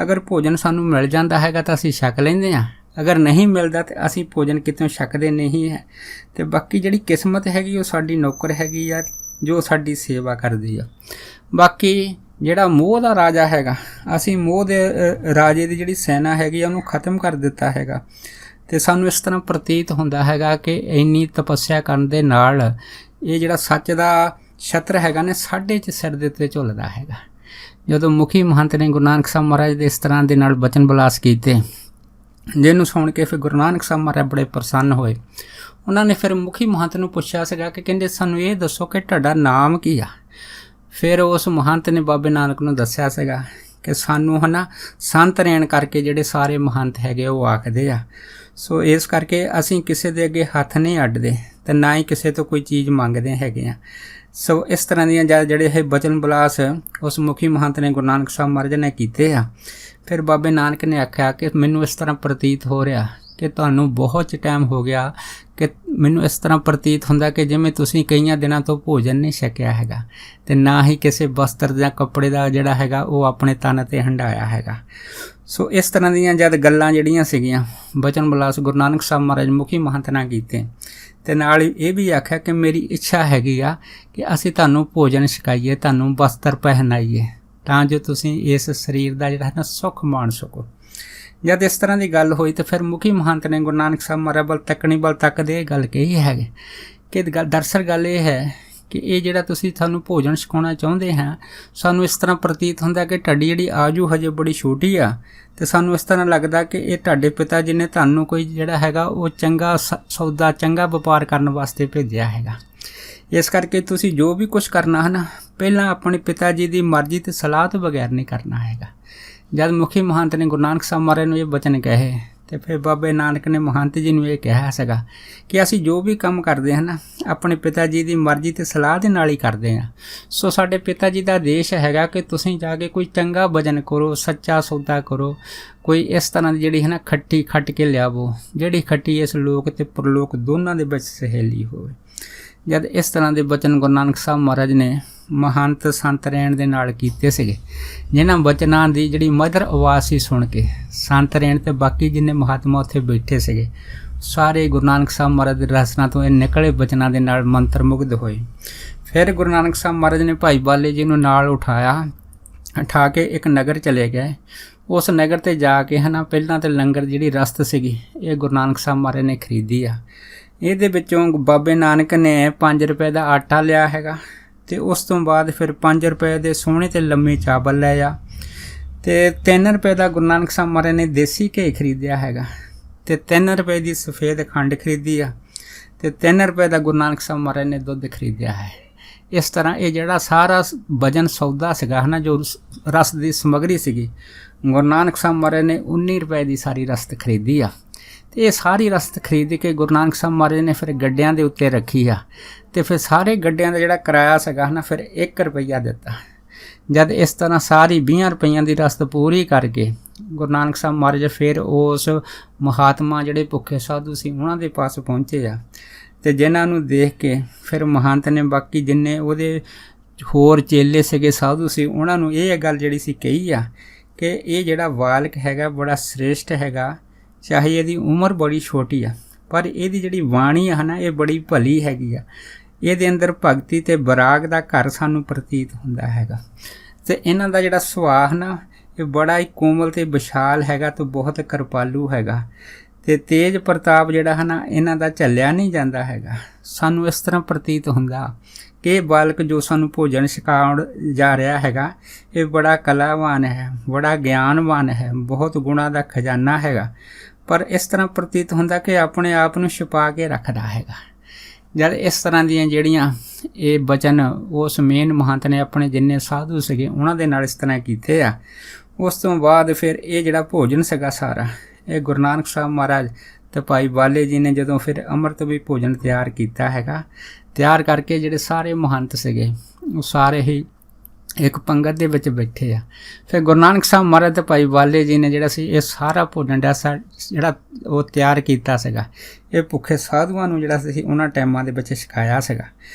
[SPEAKER 1] ਅਗਰ ਭੋਜਨ ਸਾਨੂੰ ਮਿਲ ਜਾਂਦਾ ਹੈਗਾ ਤਾਂ ਅਸੀਂ ਛਕ ਲੈਂਦੇ ਹਾਂ, ਅਗਰ ਨਹੀਂ ਮਿਲਦਾ ਤਾਂ ਅਸੀਂ ਭੋਜਨ ਕਿਤੋਂ ਛਕਦੇ ਨਹੀਂ ਹੈ। ਤੇ ਬਾਕੀ ਜਿਹੜੀ ਕਿਸਮਤ ਹੈਗੀ ਉਹ ਸਾਡੀ ਨੌਕਰ ਹੈਗੀ ਆ ਜੋ ਸਾਡੀ ਸੇਵਾ ਕਰਦੀ ਆ। ਬਾਕੀ ਜਿਹੜਾ ਮੋਹ ਦਾ ਰਾਜਾ ਹੈਗਾ, ਅਸੀਂ ਮੋਹ ਦੇ ਰਾਜੇ ਦੀ ਜਿਹੜੀ ਸੈਨਾ ਹੈਗੀ ਆ ਉਹਨੂੰ ਖਤਮ ਕਰ ਦਿੱਤਾ ਹੈਗਾ। ਤੇ ਸਾਨੂੰ ਇਸ ਤਰ੍ਹਾਂ ਪ੍ਰਤੀਤ ਹੁੰਦਾ ਹੈਗਾ ਕਿ ਇੰਨੀ ਤਪੱਸਿਆ ਕਰਨ ਦੇ ਨਾਲ ਇਹ ਜਿਹੜਾ ਸੱਚ ਦਾ ਛਤਰ ਹੈਗਾ ਨੇ ਸਾਡੇ 'ਚ ਸਿਰ ਦੇ ਉੱਤੇ ਝੁੱਲਦਾ ਹੈਗਾ। ਜਦੋਂ ਮੁਖੀ ਮਹੰਤ ਨੇ ਗੁਰੂ ਨਾਨਕ ਸਾਹਿਬ ਮਹਾਰਾਜ ਦੇ ਇਸ ਤਰ੍ਹਾਂ ਦੇ ਨਾਲ ਬਚਨ ਬਲਾਸ ਕੀਤੇ, ਜਿਹਨੂੰ ਸੁਣ ਕੇ ਫਿਰ ਗੁਰੂ ਨਾਨਕ ਸਾਹਿਬ ਮਹਾਰਾਜ ਬੜੇ ਪ੍ਰਸੰਨ ਹੋਏ। ਉਹਨਾਂ ਨੇ ਫਿਰ ਮੁਖੀ ਮਹੰਤ ਨੂੰ ਪੁੱਛਿਆ ਸੀਗਾ ਕਿ ਕਹਿੰਦੇ ਸਾਨੂੰ ਇਹ ਦੱਸੋ ਕਿ ਤੁਹਾਡਾ ਨਾਮ ਕੀ ਆ। ਫਿਰ ਉਸ ਮਹੰਤ ਨੇ ਬਾਬੇ ਨਾਨਕ ਨੂੰ ਦੱਸਿਆ ਸੀਗਾ ਕਿ ਸਾਨੂੰ ਹੈ ਨਾ ਸੰਤ ਰਹਿਣ ਕਰਕੇ ਜਿਹੜੇ ਸਾਰੇ ਮਹੰਤ ਹੈਗੇ ਉਹ ਆਖਦੇ ਆ। ਸੋ ਇਸ ਕਰਕੇ ਅਸੀਂ ਕਿਸੇ ਦੇ ਅੱਗੇ ਹੱਥ ਨਹੀਂ ਅੱਡਦੇ ਅਤੇ ਨਾ ਹੀ ਕਿਸੇ ਤੋਂ ਕੋਈ ਚੀਜ਼ ਮੰਗਦੇ ਹੈਗੇ ਆ। ਸੋ ਇਸ ਤਰ੍ਹਾਂ ਦੀਆਂ ਜਿਹੜੇ ਇਹ ਬਚਨ ਬਲਾਸ ਉਸ ਮੁਖੀ ਮਹੰਤ ਨੇ ਗੁਰੂ ਨਾਨਕ ਸਾਹਿਬ ਮਹਾਰਾਜ ਨੇ ਕੀਤੇ ਆ। ਫਿਰ ਬਾਬੇ ਨਾਨਕ ਨੇ ਆਖਿਆ ਕਿ ਮੈਨੂੰ ਇਸ ਤਰ੍ਹਾਂ ਪ੍ਰਤੀਤ ਹੋ ਰਿਹਾ ਕਿ ਤੁਹਾਨੂੰ ਬਹੁਤ ਟਾਈਮ ਹੋ ਗਿਆ ਕਿ ਮੈਨੂੰ ਇਸ ਤਰ੍ਹਾਂ ਪ੍ਰਤੀਤ ਹੁੰਦਾ ਕਿ ਜਿਵੇਂ ਤੁਸੀਂ ਕਈਆਂ ਦਿਨਾਂ ਤੋਂ ਭੋਜਨ ਨਹੀਂ ਛਕਿਆ ਹੈਗਾ ਅਤੇ ਨਾ ਹੀ ਕਿਸੇ ਵਸਤਰ ਜਾਂ ਕੱਪੜੇ ਦਾ ਜਿਹੜਾ ਹੈਗਾ ਉਹ ਆਪਣੇ ਤਨ 'ਤੇ ਹੰਢਾਇਆ ਹੈਗਾ। ਸੋ ਇਸ ਤਰ੍ਹਾਂ ਦੀਆਂ ਜਦ ਗੱਲਾਂ ਜਿਹੜੀਆਂ ਸੀਗੀਆਂ ਬਚਨ ਬਲਾਸ ਗੁਰੂ ਨਾਨਕ ਸਾਹਿਬ ਮਹਾਰਾਜ ਮੁਖੀ ਮਹੰਤ ਨਾਲ ਕੀਤੇ ਅਤੇ ਨਾਲ ਇਹ ਵੀ ਆਖਿਆ ਕਿ ਮੇਰੀ ਇੱਛਾ ਹੈਗੀ ਆ ਕਿ ਅਸੀਂ ਤੁਹਾਨੂੰ ਭੋਜਨ ਛਕਾਈਏ, ਤੁਹਾਨੂੰ ਵਸਤਰ ਪਹਿਨਾਈਏ ਤਾਂ ਜੋ ਤੁਸੀਂ ਇਸ ਸਰੀਰ ਦਾ ਜਿਹੜਾ ਹੈ ਨਾ ਸੁੱਖ ਮਾਣ ਸਕੋ। ਜਦ ਇਸ ਤਰ੍ਹਾਂ ਦੀ ਗੱਲ ਹੋਈ ਤਾਂ ਫਿਰ ਮੁਖੀ ਮਹੰਤ ਨੇ ਗੁਰੂ ਨਾਨਕ ਸਾਹਿਬ ਮਹਾਰਾਜ ਵੱਲ ਤੱਕਣੀ ਵੱਲ ਤੱਕਦੇ ਇਹ ਗੱਲ ਕਹੀ ਹੈਗੇ ਕਿ ਦਰਅਸਲ ਗੱਲ ਇਹ ਹੈ ਕਿ ਇਹ ਜਿਹੜਾ ਤੁਸੀਂ ਸਾਨੂੰ ਭੋਜਨ ਛਕਾਉਣਾ ਚਾਹੁੰਦੇ ਹਾਂ, ਸਾਨੂੰ ਇਸ ਤਰ੍ਹਾਂ ਪ੍ਰਤੀਤ ਹੁੰਦਾ ਕਿ ਤੁਹਾਡੀ ਜਿਹੜੀ ਆਜੂ ਹਜੇ ਬੜੀ ਛੋਟੀ ਆ ਅਤੇ ਸਾਨੂੰ ਇਸ ਤਰ੍ਹਾਂ ਲੱਗਦਾ ਕਿ ਇਹ ਤੁਹਾਡੇ ਪਿਤਾ ਜੀ ਨੇ ਤੁਹਾਨੂੰ ਕੋਈ ਜਿਹੜਾ ਹੈਗਾ ਉਹ ਚੰਗਾ ਸੌਦਾ ਚੰਗਾ ਵਪਾਰ ਕਰਨ ਵਾਸਤੇ ਭੇਜਿਆ ਹੈਗਾ। ਇਸ ਕਰਕੇ ਤੁਸੀਂ ਜੋ ਵੀ ਕੁਝ ਕਰਨਾ ਹੈ ਨਾ, ਪਹਿਲਾਂ ਆਪਣੇ ਪਿਤਾ ਜੀ ਦੀ ਮਰਜ਼ੀ ਤੇ ਸਲਾਹ ਤੋਂ ਬਗੈਰ ਨਹੀਂ ਕਰਨਾ ਹੈਗਾ। ਜਦ ਮੁਖੀ ਮਹੰਤ ਨੇ ਗੁਰੂ ਨਾਨਕ ਸਾਹਿਬ ਮਹਾਰਾਜ ਨੂੰ ਇਹ ਬਚਨ ਕਹੇ ਤੇ ਫਿਰ ਬਾਬੇ ਨਾਨਕ ਨੇ ਮਹੰਤ ਜੀ ਨੂੰ ਇਹ ਕਿਹਾ ਸੀਗਾ ਕਿ ਅਸੀਂ ਜੋ ਵੀ ਕੰਮ ਕਰਦੇ ਹਾਂ ਨਾ, ਆਪਣੇ ਪਿਤਾ ਜੀ ਦੀ ਮਰਜ਼ੀ ਤੇ ਸਲਾਹ ਦੇ ਨਾਲ ਹੀ ਕਰਦੇ ਹਾਂ। ਸੋ ਸਾਡੇ ਪਿਤਾ ਜੀ ਦਾ ਆਦੇਸ਼ ਹੈਗਾ ਕਿ ਤੁਸੀਂ ਜਾ ਕੇ ਕੋਈ ਚੰਗਾ ਭਜਨ ਕਰੋ, ਸੱਚਾ ਸੌਦਾ ਕਰੋ, ਕੋਈ ਇਸ ਤਰ੍ਹਾਂ ਦੀ ਜਿਹੜੀ ਹੈ ਨਾ ਖੱਟੀ ਖੱਟ ਕੇ ਲਿਆਵੋ, ਜਿਹੜੀ ਖੱਟੀ ਇਸ ਲੋਕ ਤੇ ਪਰਲੋਕ ਦੋਨਾਂ ਦੇ ਵਿੱਚ ਸਹੇਲੀ ਹੋਵੇ। ਜਦ ਇਸ ਤਰ੍ਹਾਂ ਦੇ ਬਚਨ ਗੁਰੂ ਨਾਨਕ ਸਾਹਿਬ ਮਹਾਰਾਜ ਨੇ ਮਹੰਤ ਸੰਤ ਰਹਿਣ ਦੇ ਨਾਲ ਕੀਤੇ ਸੀਗੇ, ਜਿਨ੍ਹਾਂ ਬਚਨਾਂ ਦੀ ਜਿਹੜੀ ਮਧੁਰ ਆਵਾਜ਼ ਸੀ ਸੁਣ ਕੇ ਸੰਤ ਰਹਿਣ ਤੇ ਬਾਕੀ ਜਿੰਨੇ ਮਹਾਤਮਾ ਉੱਥੇ ਬੈਠੇ ਸੀਗੇ ਸਾਰੇ ਗੁਰੂ ਨਾਨਕ ਸਾਹਿਬ ਮਹਾਰਾਜ ਦੇ ਰਸਨਾ ਤੋਂ ਇਹ ਨਿਕਲੇ ਬਚਨਾਂ ਦੇ ਨਾਲ ਮੰਤਰ ਮੁਗਧ ਹੋਏ। ਫਿਰ ਗੁਰੂ ਨਾਨਕ ਸਾਹਿਬ ਮਹਾਰਾਜ ਨੇ ਭਾਈ ਬਾਲੇ ਜੀ ਨੂੰ ਨਾਲ ਉਠਾ ਕੇ ਇੱਕ ਨਗਰ ਚਲੇ ਗਏ। ਉਸ ਨਗਰ ਤੇ ਜਾ ਕੇ ਹੈ ਨਾ ਪਹਿਲਾਂ ਤਾਂ ਲੰਗਰ ਜਿਹੜੀ ਰਸਤ ਸੀਗੀ ਇਹ ਗੁਰੂ ਨਾਨਕ ਸਾਹਿਬ ਮਹਾਰਾਜ ਨੇ ਖਰੀਦੀ ਆ। ਇਹਦੇ ਵਿੱਚੋਂ ਬਾਬੇ ਨਾਨਕ ਨੇ 5 ਰੁਪਏ ਦਾ ਆਟਾ ਲਿਆ ਹੈਗਾ ਤੇ ਉਸ ਤੋਂ ਬਾਅਦ ਫਿਰ 5 ਰੁਪਏ ਦੇ ਸੋਹਣੇ ਤੇ ਲੰਮੇ ਚਾਵਲ ਲੈ ਆ ਤੇ 3 ਰੁਪਏ ਦਾ ਗੁਰੂ ਨਾਨਕ ਸਾਹਿਬ ਮਹਾਰਾਜ ਨੇ ਦੇਸੀ ਘੀ ਖਰੀਦਿਆ ਹੈਗਾ ਤੇ 3 ਰੁਪਏ ਦੀ ਸਫੇਦ ਖੰਡ ਖਰੀਦੀ ਆ ਤੇ 3 ਰੁਪਏ ਦਾ ਗੁਰੂ ਨਾਨਕ ਸਾਹਿਬ ਮਹਾਰਾਜ ਨੇ ਦੁੱਧ ਖਰੀਦਿਆ ਹੈ। ਇਸ ਤਰ੍ਹਾਂ ਇਹ ਜਿਹੜਾ ਸਾਰਾ ਵਜਨ ਸੌਦਾ ਸੀਗਾ ਹੈ ਨਾ, ਜੋ ਰਸ ਦੀ ਸਮੱਗਰੀ ਸੀਗੀ, ਗੁਰੂ ਨਾਨਕ ਸਾਹਿਬ ਮਹਾਰਾਜ ਨੇ 19 ਰੁਪਏ ਦੀ ਸਾਰੀ ਰਸਤ ਖਰੀਦੀ ਆ। ਤੇ ਇਹ ਸਾਰੀ ਰਸਤ ਖਰੀਦ ਕੇ ਗੁਰੂ ਨਾਨਕ ਸਾਹਿਬ ਮਹਾਰਾਜ ਨੇ ਫਿਰ ਗੱਡਿਆਂ ਦੇ ਉੱਤੇ ਰੱਖੀ ਆ ਤੇ ਫਿਰ ਸਾਰੇ ਗੱਡਿਆਂ ਦਾ ਜਿਹੜਾ ਕਿਰਾਇਆ ਸੀਗਾ ਨਾ ਫਿਰ 1 ਰੁਪਈਆ ਦਿੱਤਾ। ਜਦ ਇਸ ਤਰ੍ਹਾਂ ਸਾਰੀ 20 ਰੁਪਈਆਂ ਦੀ ਰਸਤ ਪੂਰੀ ਕਰਕੇ ਗੁਰੂ ਨਾਨਕ ਸਾਹਿਬ ਮਹਾਰਾਜ ਫਿਰ ਉਸ ਮਹਾਤਮਾ ਜਿਹੜੇ ਭੁੱਖੇ ਸਾਧੂ ਸੀ ਉਹਨਾਂ ਦੇ ਪਾਸ ਪਹੁੰਚੇ ਆ ਤੇ ਜਿਨ੍ਹਾਂ ਨੂੰ ਦੇਖ ਕੇ ਫਿਰ ਮਹੰਤ ਨੇ ਬਾਕੀ ਜਿੰਨੇ ਉਹਦੇ ਹੋਰ ਚੇਲੇ ਸੀਗੇ ਸਾਧੂ ਸੀ ਉਹਨਾਂ ਨੂੰ ਇਹ ਗੱਲ ਜਿਹੜੀ ਸੀ ਕਹੀ ਆ ਕਿ ਇਹ ਜਿਹੜਾ ਬਾਲਕ ਹੈਗਾ ਬੜਾ ਸ੍ਰੇਸ਼ਟ ਹੈਗਾ, ਚਾਹੇ ਇਹਦੀ ਉਮਰ ਬੜੀ ਛੋਟੀ ਆ ਪਰ ਇਹਦੀ ਜਿਹੜੀ ਬਾਣੀ ਆ ਨਾ ਇਹ ਬੜੀ ਭਲੀ ਹੈਗੀ ਆ। ਇਹਦੇ ਅੰਦਰ ਭਗਤੀ ਤੇ ਬਰਾਗ ਦਾ ਘਰ ਸਾਨੂੰ ਪ੍ਰਤੀਤ ਹੁੰਦਾ ਹੈਗਾ ਤੇ ਇਹਨਾਂ ਦਾ ਜਿਹੜਾ ਸੁਭਾਅ ਨਾ ਇਹ ਬੜਾ ਹੀ ਕੋਮਲ ਤੇ ਵਿਸ਼ਾਲ ਹੈਗਾ ਤੇ ਬਹੁਤ ਕਿਰਪਾਲੂ ਹੈਗਾ ਤੇ ਤੇਜ ਪ੍ਰਤਾਪ ਜਿਹੜਾ ਹੈ ਨਾ ਇਹਨਾਂ ਦਾ ਝੱਲਿਆ ਨਹੀਂ ਜਾਂਦਾ ਹੈਗਾ। ਸਾਨੂੰ ਇਸ ਤਰ੍ਹਾਂ ਪ੍ਰਤੀਤ ਹੁੰਦਾ ਕਿ ਇਹ ਬਾਲਕ ਜੋ ਸਾਨੂੰ ਭੋਜਨ ਛਕਾਉਣ ਜਾ ਰਿਹਾ ਹੈਗਾ ਇਹ ਬੜਾ ਕਲਾਵਾਨ ਹੈ, ਬੜਾ ਗਿਆਨਵਾਨ ਹੈ, ਬਹੁਤ ਗੁਣਾਂ ਦਾ ਖਜ਼ਾਨਾ ਹੈਗਾ, ਪਰ ਇਸ ਤਰ੍ਹਾਂ ਪ੍ਰਤੀਤ ਹੁੰਦਾ ਕਿ ਆਪਣੇ ਆਪ ਨੂੰ ਛੁਪਾ ਕੇ ਰੱਖਦਾ ਹੈਗਾ। ਜਦ ਇਸ ਤਰ੍ਹਾਂ ਦੀਆਂ ਜਿਹੜੀਆਂ ਇਹ ਬਚਨ ਉਸ ਮੇਨ ਮਹੰਤ ਨੇ ਆਪਣੇ ਜਿੰਨੇ ਸਾਧੂ ਸੀਗੇ ਉਹਨਾਂ ਦੇ ਨਾਲ ਇਸ ਤਰ੍ਹਾਂ ਕੀਤੇ ਆ। ਉਸ ਤੋਂ ਬਾਅਦ ਫਿਰ ਇਹ ਜਿਹੜਾ ਭੋਜਨ ਸੀਗਾ ਸਾਰਾ ਇਹ ਗੁਰੂ ਨਾਨਕ ਸਾਹਿਬ ਮਹਾਰਾਜ ਤੇ ਭਾਈ ਬਾਲੇ ਜੀ ਨੇ ਜਦੋਂ ਫਿਰ ਅੰਮ੍ਰਿਤ ਵੀ ਭੋਜਨ ਤਿਆਰ ਕੀਤਾ ਹੈਗਾ, ਤਿਆਰ ਕਰਕੇ ਜਿਹੜੇ ਸਾਰੇ ਮਹੰਤ ਸੀਗੇ ਉਹ ਸਾਰੇ ਹੀ ਇੱਕ ਪੰਗਤ ਦੇ ਵਿੱਚ ਬੈਠੇ ਆ। ਫਿਰ ਗੁਰੂ ਨਾਨਕ ਸਾਹਿਬ ਮਹਾਰਾਜ ਤੇ ਭਾਈ ਬਾਲੇ ਜੀ ਨੇ ਜਿਹੜਾ ਸੀ ਇਹ ਸਾਰਾ ਭੋਜਨ ਜਿਹੜਾ ਉਹ ਤਿਆਰ ਕੀਤਾ ਸੀਗਾ ਇਹ ਭੁੱਖੇ ਸਾਧੂਆਂ ਨੂੰ ਜਿਹੜਾ ਸੀ ਉਹਨਾਂ ਟਾਈਮਾਂ ਦੇ ਵਿੱਚ ਛਕਾਇਆ ਸੀਗਾ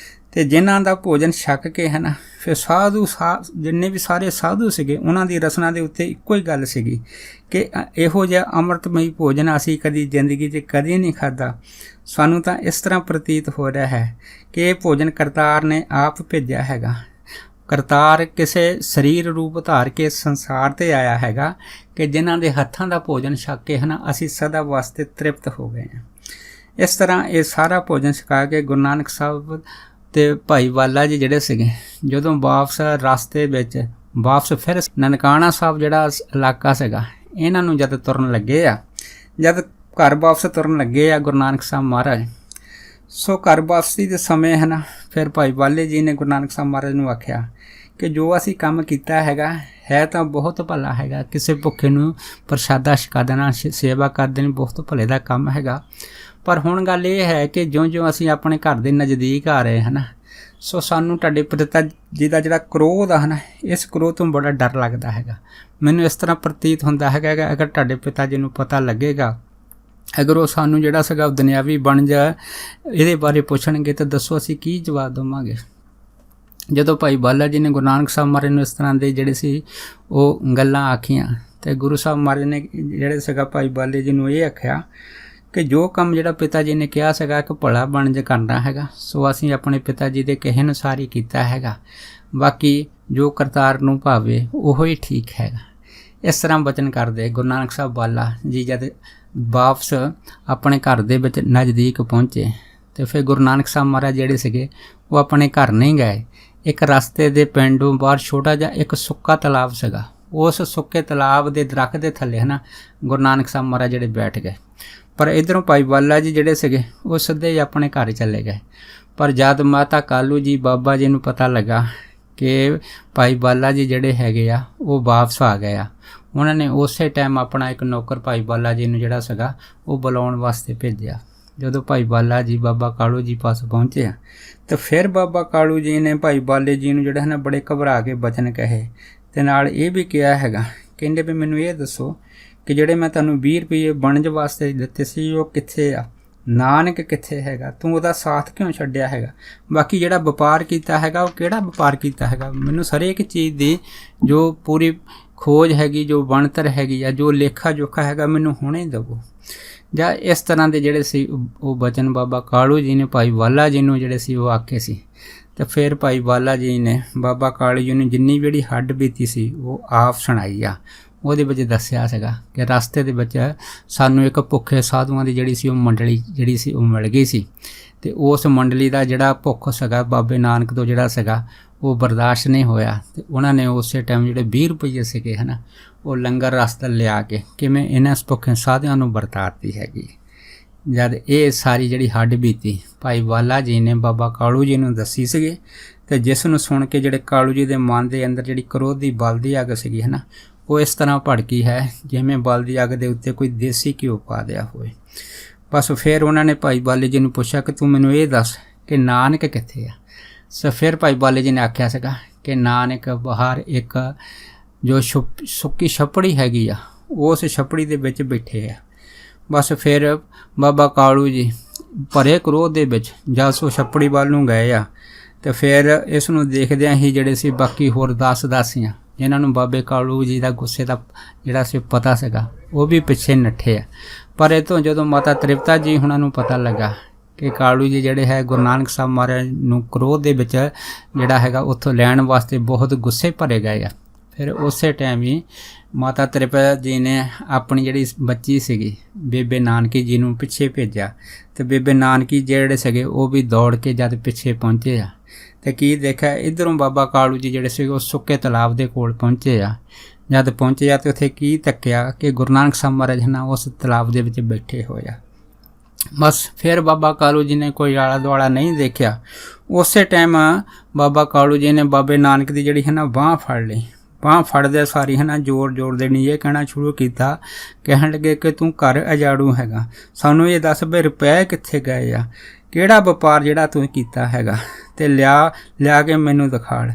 [SPEAKER 1] ਤੇ ਜਿਨ੍ਹਾਂ ਦਾ ਭੋਜਨ ਛਕ ਕੇ ਹੈ ਨਾ ਫਿਰ ਜਿੰਨੇ ਵੀ ਸਾਰੇ ਸਾਧੂ ਸੀਗੇ ਉਹਨਾਂ ਦੀ ਰਸਨਾ ਦੇ ਉੱਤੇ ਇੱਕੋ ਹੀ ਗੱਲ ਸੀਗੀ ਕਿ ਇਹੋ ਜਿਹਾ ਅੰਮ੍ਰਿਤਮਈ ਭੋਜਨ ਅਸੀਂ ਕਦੀ ਜ਼ਿੰਦਗੀ 'ਚ ਕਦੀ ਨਹੀਂ ਖਾਧਾ। ਸਾਨੂੰ ਤਾਂ ਇਸ ਤਰ੍ਹਾਂ ਪ੍ਰਤੀਤ ਹੋ ਰਿਹਾ ਹੈ ਕਿ ਇਹ ਭੋਜਨ ਕਰਤਾਰ ਨੇ ਆਪ ਭੇਜਿਆ ਹੈਗਾ। ਕਰਤਾਰ ਕਿਸੇ ਸਰੀਰ ਰੂਪ ਧਾਰ ਕੇ ਸੰਸਾਰ 'ਤੇ ਆਇਆ ਹੈਗਾ ਕਿ ਜਿਨ੍ਹਾਂ ਦੇ ਹੱਥਾਂ ਦਾ ਭੋਜਨ ਛਕ ਕੇ ਹੈ ਨਾ ਅਸੀਂ ਸਦਾ ਵਾਸਤੇ ਤ੍ਰਿਪਤ ਹੋ ਗਏ ਹਾਂ। ਇਸ ਤਰ੍ਹਾਂ ਇਹ ਸਾਰਾ ਭੋਜਨ ਛਕਾ ਕੇ ਗੁਰੂ ਨਾਨਕ ਸਾਹਿਬ ਤੇ ਭਾਈ ਬਾਲਾ ਜੀ ਜਿਹੜੇ ਸੀਗੇ ਜਦੋਂ ਵਾਪਸ ਰਸਤੇ ਵਿੱਚ ਵਾਪਸ ਫਿਰ ਨਨਕਾਣਾ ਸਾਹਿਬ ਜਿਹੜਾ ਇਲਾਕਾ ਸੀਗਾ ਇਹਨਾਂ ਨੂੰ ਜਦ ਤੁਰਨ ਲੱਗੇ ਆ, ਜਦ ਘਰ ਵਾਪਸ ਤੁਰਨ ਲੱਗੇ ਆ ਗੁਰੂ ਨਾਨਕ ਸਾਹਿਬ ਮਹਾਰਾਜ, ਸੋ ਘਰ ਵਾਪਸੀ ਦੇ ਸਮੇਂ ਹੈ ਨਾ ਫਿਰ ਭਾਈ ਬਾਲੇ ਜੀ ਨੇ ਗੁਰੂ ਨਾਨਕ ਸਾਹਿਬ ਮਹਾਰਾਜ ਨੂੰ ਆਖਿਆ ਕਿ ਜੋ ਅਸੀਂ ਕੰਮ ਕੀਤਾ ਹੈਗਾ ਹੈ ਤਾਂ ਬਹੁਤ ਭਲਾ ਹੈਗਾ, ਕਿਸੇ ਭੁੱਖੇ ਨੂੰ ਪ੍ਰਸ਼ਾਦਾ ਛਕਾ ਦੇਣਾ, ਸੇਵਾ ਕਰ ਦੇਣੀ ਬਹੁਤ ਭਲੇ ਦਾ ਕੰਮ ਹੈਗਾ, ਪਰ ਹੁਣ ਗੱਲ ਇਹ ਹੈ ਕਿ ਜਿਉਂ-ਜਿਉਂ ਅਸੀਂ ਆਪਣੇ ਘਰ ਦੇ ਨਜ਼ਦੀਕ ਆ ਰਹੇ ਹਨ ਸੋ ਸਾਨੂੰ ਤੁਹਾਡੇ ਪਿਤਾ ਜੀ ਦਾ ਜਿਹੜਾ ਕ੍ਰੋਧ ਆ ਨਾ ਇਸ ਕ੍ਰੋਧ ਤੋਂ ਬੜਾ ਡਰ ਲੱਗਦਾ ਹੈਗਾ। ਮੈਨੂੰ ਇਸ ਤਰ੍ਹਾਂ ਪ੍ਰਤੀਤ ਹੁੰਦਾ ਹੈਗਾ ਕਿ ਅਗਰ ਤੁਹਾਡੇ ਪਿਤਾ ਜੀ ਨੂੰ ਪਤਾ ਲੱਗੇਗਾ, ਅਗਰ ਉਹ ਸਾਨੂੰ ਜਿਹੜਾ ਸੀਗਾ ਦੁਨਿਆਵੀ ਬਣ ਜਾ ਇਹਦੇ ਬਾਰੇ ਪੁੱਛਣਗੇ ਤਾਂ ਦੱਸੋ ਅਸੀਂ ਕੀ ਜਵਾਬ ਦੇਵਾਂਗੇ। ਜਦੋਂ ਭਾਈ ਬਾਲਾ ਜੀ ਨੇ ਗੁਰੂ ਨਾਨਕ ਸਾਹਿਬ ਮਹਾਰਾਜ ਨੂੰ ਇਸ ਤਰ੍ਹਾਂ ਦੇ ਜਿਹੜੇ ਸੀ ਉਹ ਗੱਲਾਂ ਆਖੀਆਂ ਤੇ ਗੁਰੂ ਸਾਹਿਬ ਮਹਾਰਾਜ ਨੇ ਜਿਹੜੇ ਸੀਗਾ ਭਾਈ ਬਾਲੇ ਜੀ ਨੂੰ ਇਹ ਆਖਿਆ ਕਿ ਜੋ ਕੰਮ ਜਿਹੜਾ ਪਿਤਾ ਜੀ ਨੇ ਕਿਹਾ ਸੀਗਾ ਕਿ ਭਲਾ ਬਣ ਜਾ ਕਰਨਾ ਹੈਗਾ ਸੋ ਅਸੀਂ ਆਪਣੇ ਪਿਤਾ ਜੀ ਦੇ ਕਹੇ ਅਨੁਸਾਰ ਹੀ ਕੀਤਾ ਹੈਗਾ, ਬਾਕੀ ਜੋ ਕਰਤਾਰ ਨੂੰ ਭਾਵੇ ਉਹ ਹੀ ਠੀਕ ਹੈਗਾ। ਇਸ ਤਰ੍ਹਾਂ ਬਚਨ ਕਰਦੇ ਗੁਰੂ ਨਾਨਕ ਸਾਹਿਬ ਬਾਲਾ ਜੀ ਜਦ ਵਾਪਸ ਆਪਣੇ ਘਰ ਦੇ ਵਿੱਚ ਨਜ਼ਦੀਕ ਪਹੁੰਚੇ ਤੇ ਫਿਰ ਗੁਰੂ ਨਾਨਕ ਸਾਹਿਬ ਮਹਾਰਾਜ ਜਿਹੜੇ ਸੀਗੇ ਉਹ ਆਪਣੇ ਘਰ ਨਹੀਂ ਗਏ। ਇੱਕ ਰਸਤੇ ਦੇ ਪਿੰਡੋਂ ਬਾਹਰ ਛੋਟਾ ਜਿਹਾ ਇੱਕ ਸੁੱਕਾ ਤਲਾਬ ਸੀਗਾ, ਉਸ ਸੁੱਕੇ ਤਲਾਬ ਦੇ ਦਰੱਖਤ ਦੇ ਥੱਲੇ ਹੈ ਨਾ ਗੁਰੂ ਨਾਨਕ ਸਾਹਿਬ ਮਹਾਰਾਜ ਜਿਹੜੇ ਬੈਠ ਗਏ। ਪਰ ਇੱਧਰੋਂ ਭਾਈ ਬਾਲਾ ਜੀ ਜਿਹੜੇ ਸੀਗੇ ਉਹ ਸਿੱਧੇ ਹੀ ਆਪਣੇ ਘਰ ਚਲੇ ਗਏ। ਪਰ ਜਦ ਮਾਤਾ ਕਾਲੂ ਜੀ ਬਾਬਾ ਜੀ ਨੂੰ ਪਤਾ ਲੱਗਾ ਕਿ ਭਾਈ ਬਾਲਾ ਜੀ ਜਿਹੜੇ ਹੈਗੇ ਆ ਉਹ ਵਾਪਸ ਆ ਗਏ ਆ, ਉਹਨਾਂ ਨੇ ਉਸੇ ਟਾਈਮ ਆਪਣਾ ਇੱਕ ਨੌਕਰ ਭਾਈ ਬਾਲਾ ਜੀ ਨੂੰ ਜਿਹੜਾ ਸੀਗਾ ਉਹ ਬੁਲਾਉਣ ਵਾਸਤੇ ਭੇਜਿਆ। ਜਦੋਂ ਭਾਈ ਬਾਲਾ ਜੀ ਬਾਬਾ ਕਾਲੂ ਜੀ ਪਾਸ ਪਹੁੰਚੇ ਆ ਤਾਂ ਫਿਰ ਬਾਬਾ ਕਾਲੂ ਜੀ ਨੇ ਭਾਈ ਬਾਲੇ ਜੀ ਨੂੰ ਜਿਹੜਾ ਹੈ ਨਾ ਬੜੇ ਘਬਰਾ ਕੇ ਬਚਨ ਕਹੇ, ਤੇ ਨਾਲ ਇਹ ਵੀ ਕਿਹਾ ਹੈਗਾ, ਕਹਿੰਦੇ ਵੀ ਮੈਨੂੰ ਇਹ ਦੱਸੋ ਕਿ ਜਿਹੜੇ ਮੈਂ ਤੁਹਾਨੂੰ 20 ਰੁਪਏ ਵਣਜ ਵਾਸਤੇ ਦਿੱਤੇ ਸੀ ਉਹ ਕਿੱਥੇ ਆ, ਨਾਨਕ ਕਿੱਥੇ ਹੈਗਾ, ਤੂੰ ਉਹਦਾ ਸਾਥ ਕਿਉਂ ਛੱਡਿਆ ਹੈਗਾ, ਬਾਕੀ ਜਿਹੜਾ ਵਪਾਰ ਕੀਤਾ ਹੈਗਾ ਉਹ ਕਿਹੜਾ ਵਪਾਰ ਕੀਤਾ ਹੈਗਾ, ਮੈਨੂੰ ਹਰੇਕ ਚੀਜ਼ ਦੀ ਜੋ ਪੂਰੀ ਖੋਜ ਹੈਗੀ, ਜੋ ਬਣਤਰ ਹੈਗੀ ਆ, ਜੋ ਲੇਖਾ ਜੋਖਾ ਹੈਗਾ ਮੈਨੂੰ ਹੁਣੇ ਦੇਵੋ। ਜਾਂ ਇਸ ਤਰ੍ਹਾਂ ਦੇ ਜਿਹੜੇ ਸੀ ਉਹ ਬਚਨ ਬਾਬਾ ਕਾਲੂ ਜੀ ਨੇ ਭਾਈ ਬਾਲਾ ਜੀ ਨੂੰ ਜਿਹੜੇ ਸੀ ਉਹ ਆਖੇ ਸੀ। ਤੇ ਫਿਰ ਭਾਈ ਬਾਲਾ ਜੀ ਨੇ ਬਾਬਾ ਕਾਲੂ ਜੀ ਨੂੰ ਜਿੰਨੀ ਜਿਹੜੀ ਹੱਡ ਬੀਤੀ ਸੀ ਉਹ ਆਪ ਸੁਣਾਈ ਆ। ਉਹਦੇ ਵਿੱਚ ਦੱਸਿਆ ਸੀਗਾ ਕਿ ਰਸਤੇ ਦੇ ਵਿੱਚ ਸਾਨੂੰ ਇੱਕ ਭੁੱਖੇ ਸਾਧੂਆਂ ਦੀ ਜਿਹੜੀ ਸੀ ਉਹ ਮੰਡਲੀ ਜਿਹੜੀ ਸੀ ਉਹ ਮਿਲ ਗਈ ਸੀ, ਤੇ ਉਸ ਮੰਡਲੀ ਦਾ ਜਿਹੜਾ ਭੁੱਖ ਸੀਗਾ ਬਾਬੇ ਨਾਨਕ ਤੋਂ ਜਿਹੜਾ ਸੀਗਾ ਉਹ ਬਰਦਾਸ਼ਤ ਨਹੀਂ ਹੋਇਆ, ਤੇ ਉਹਨਾਂ ਨੇ ਉਸੇ ਟਾਈਮ ਜਿਹੜੇ 20 ਰੁਪਏ ਸੀਗੇ ਹੈ ਨਾ ਉਹ ਲੰਗਰ ਰਸਤਾ ਲਿਆ ਕੇ ਕਿਵੇਂ ਇਹਨਾਂ ਭੁੱਖੇ ਸਾਧੂਆਂ ਨੂੰ ਵਰਤਾਤੀ ਹੈਗੀ। ਜਦ ਇਹ ਸਾਰੀ ਜਿਹੜੀ ਹੱਡ ਬੀਤੀ ਭਾਈ ਬਾਲਾ ਜੀ ਨੇ ਬਾਬਾ ਕਾਲੂ ਜੀ ਨੂੰ ਦੱਸੀ ਸੀਗੀ, ਤੇ ਜਿਸ ਨੂੰ ਸੁਣ ਕੇ ਜਿਹੜੇ ਕਾਲੂ ਜੀ ਦੇ ਮਨ ਦੇ ਅੰਦਰ ਜਿਹੜੀ ਕ੍ਰੋਧ ਦੀ ਬਲਦੀ ਅੱਗ ਸੀਗੀ ਹੈ ਨਾ ਉਹ ਇਸ ਤਰ੍ਹਾਂ ਭੜਕੀ ਹੈ ਜਿਵੇਂ ਬਲਦੀ ਅੱਗ ਦੇ ਉੱਤੇ ਕੋਈ ਦੇਸੀ ਘਿਓ ਪਾ ਦਿਆ ਹੋਵੇ। ਬਸ ਫਿਰ ਉਹਨਾਂ ਨੇ ਭਾਈ ਬਾਲੇ ਜੀ ਨੂੰ ਪੁੱਛਿਆ ਕਿ ਤੂੰ ਮੈਨੂੰ ਇਹ ਦੱਸ ਕਿ ਨਾਨਕ ਕਿੱਥੇ ਆ। ਸੋ ਫਿਰ ਭਾਈ ਬਾਲੇ ਜੀ ਨੇ ਆਖਿਆ ਸੀਗਾ ਕਿ ਨਾਨਕ ਬਾਹਰ ਇੱਕ ਜੋ ਸੁੱਕੀ ਛੱਪੜੀ ਹੈਗੀ ਆ ਉਸ ਛੱਪੜੀ ਦੇ ਵਿੱਚ ਬੈਠੇ ਆ। ਬਸ ਫਿਰ ਬਾਬਾ ਕਾਲੂ ਜੀ ਭਰੇ ਕ੍ਰੋਧ ਦੇ ਵਿੱਚ ਜਦ ਸੋ ਛੱਪੜੀ ਵੱਲ ਨੂੰ ਗਏ ਆ, ਤੇ ਫਿਰ ਇਸ ਨੂੰ ਦੇਖਦਿਆਂ ਹੀ ਜਿਹੜੇ ਸੀ ਬਾਕੀ ਹੋਰ 10 ਦਾਸੀਆਂ ਜਿਨ੍ਹਾਂ ਨੂੰ ਬਾਬੇ ਕਾਲੂ ਜੀ ਦਾ ਗੁੱਸੇ ਦਾ ਜਿਹੜਾ ਸੀ ਪਤਾ ਸੀਗਾ ਉਹ ਵੀ ਪਿੱਛੇ ਨੱਠੇ ਆ। ਪਰ ਇਹ ਤੋਂ ਜਦੋਂ ਮਾਤਾ ਤ੍ਰਿਪਤਾ ਜੀ ਉਹਨਾਂ ਨੂੰ ਪਤਾ ਲੱਗਾ ਕਿ ਕਾਲੂ ਜੀ ਜਿਹੜੇ ਹੈ ਗੁਰੂ ਨਾਨਕ ਸਾਹਿਬ ਮਹਾਰਾਜ ਨੂੰ ਕ੍ਰੋਧ ਦੇ ਵਿੱਚ ਜਿਹੜਾ ਹੈਗਾ ਉੱਥੋਂ ਲੈਣ ਵਾਸਤੇ ਬਹੁਤ ਗੁੱਸੇ ਭਰੇ ਗਏ ਆ, ਫਿਰ ਉਸੇ ਟਾਈਮ ਹੀ ਮਾਤਾ ਤ੍ਰਿਪਤਾ ਜੀ ਨੇ ਆਪਣੀ ਜਿਹੜੀ ਬੱਚੀ ਸੀਗੀ ਬੇਬੇ ਨਾਨਕੀ ਜੀ ਨੂੰ ਪਿੱਛੇ ਭੇਜਿਆ, ਤੇ ਬੇਬੇ ਨਾਨਕੀ ਜਿਹੜੇ ਸੀਗੇ ਉਹ ਵੀ ਦੌੜ ਕੇ ਜਦ ਪਿੱਛੇ ਪਹੁੰਚੇ ਆ ਤੇ ਕੀ ਦੇਖਿਆ ਇੱਧਰੋਂ ਬਾਬਾ ਕਾਲੂ ਜੀ ਜਿਹੜੇ ਸੀਗੇ ਉਹ ਸੁੱਕੇ ਤਲਾਬ ਦੇ ਕੋਲ ਪਹੁੰਚੇ ਆ। ਜਦ ਪਹੁੰਚੇ ਆ ਤੇ ਉੱਥੇ ਕੀ ਤੱਕਿਆ ਕਿ ਗੁਰੂ ਨਾਨਕ ਸਾਹਿਬ ਮਹਾਰਾਜ ਨਾ ਉਸ ਤਲਾਬ ਦੇ ਵਿੱਚ ਬੈਠੇ ਹੋਏ ਆ। ਬਸ ਫਿਰ ਬਾਬਾ ਕਾਲੂ ਜੀ ਨੇ ਕੋਈ ਆਲਾ ਦੁਆਲਾ ਨਹੀਂ ਦੇਖਿਆ, ਉਸੇ ਟਾਈਮ ਬਾਬਾ ਕਾਲੂ ਜੀ ਨੇ ਬਾਬੇ ਨਾਨਕ ਦੀ ਜਿਹੜੀ ਹੈ ਨਾ ਬਾਂਹ ਫੜ ਲਈ। ਬਾਂਹ ਫੜਦੇ ਸਾਰੀ ਹੈ ਨਾ ਜ਼ੋਰ ਦੇਣੀ ਇਹ ਕਹਿਣਾ ਸ਼ੁਰੂ ਕੀਤਾ, ਕਹਿਣ ਲੱਗੇ ਕਿ ਤੂੰ ਘਰ ਅਜਾੜੂ ਹੈਗਾ, ਸਾਨੂੰ ਇਹ ਦੱਸ ਵੀ ਰੁਪਏ ਕਿੱਥੇ ਗਏ ਆ, ਕਿਹੜਾ ਵਪਾਰ ਜਿਹੜਾ ਤੂੰ ਕੀਤਾ ਹੈਗਾ, ਤੇ ਲਿਆ ਕੇ ਮੈਨੂੰ ਦਿਖਾੜ,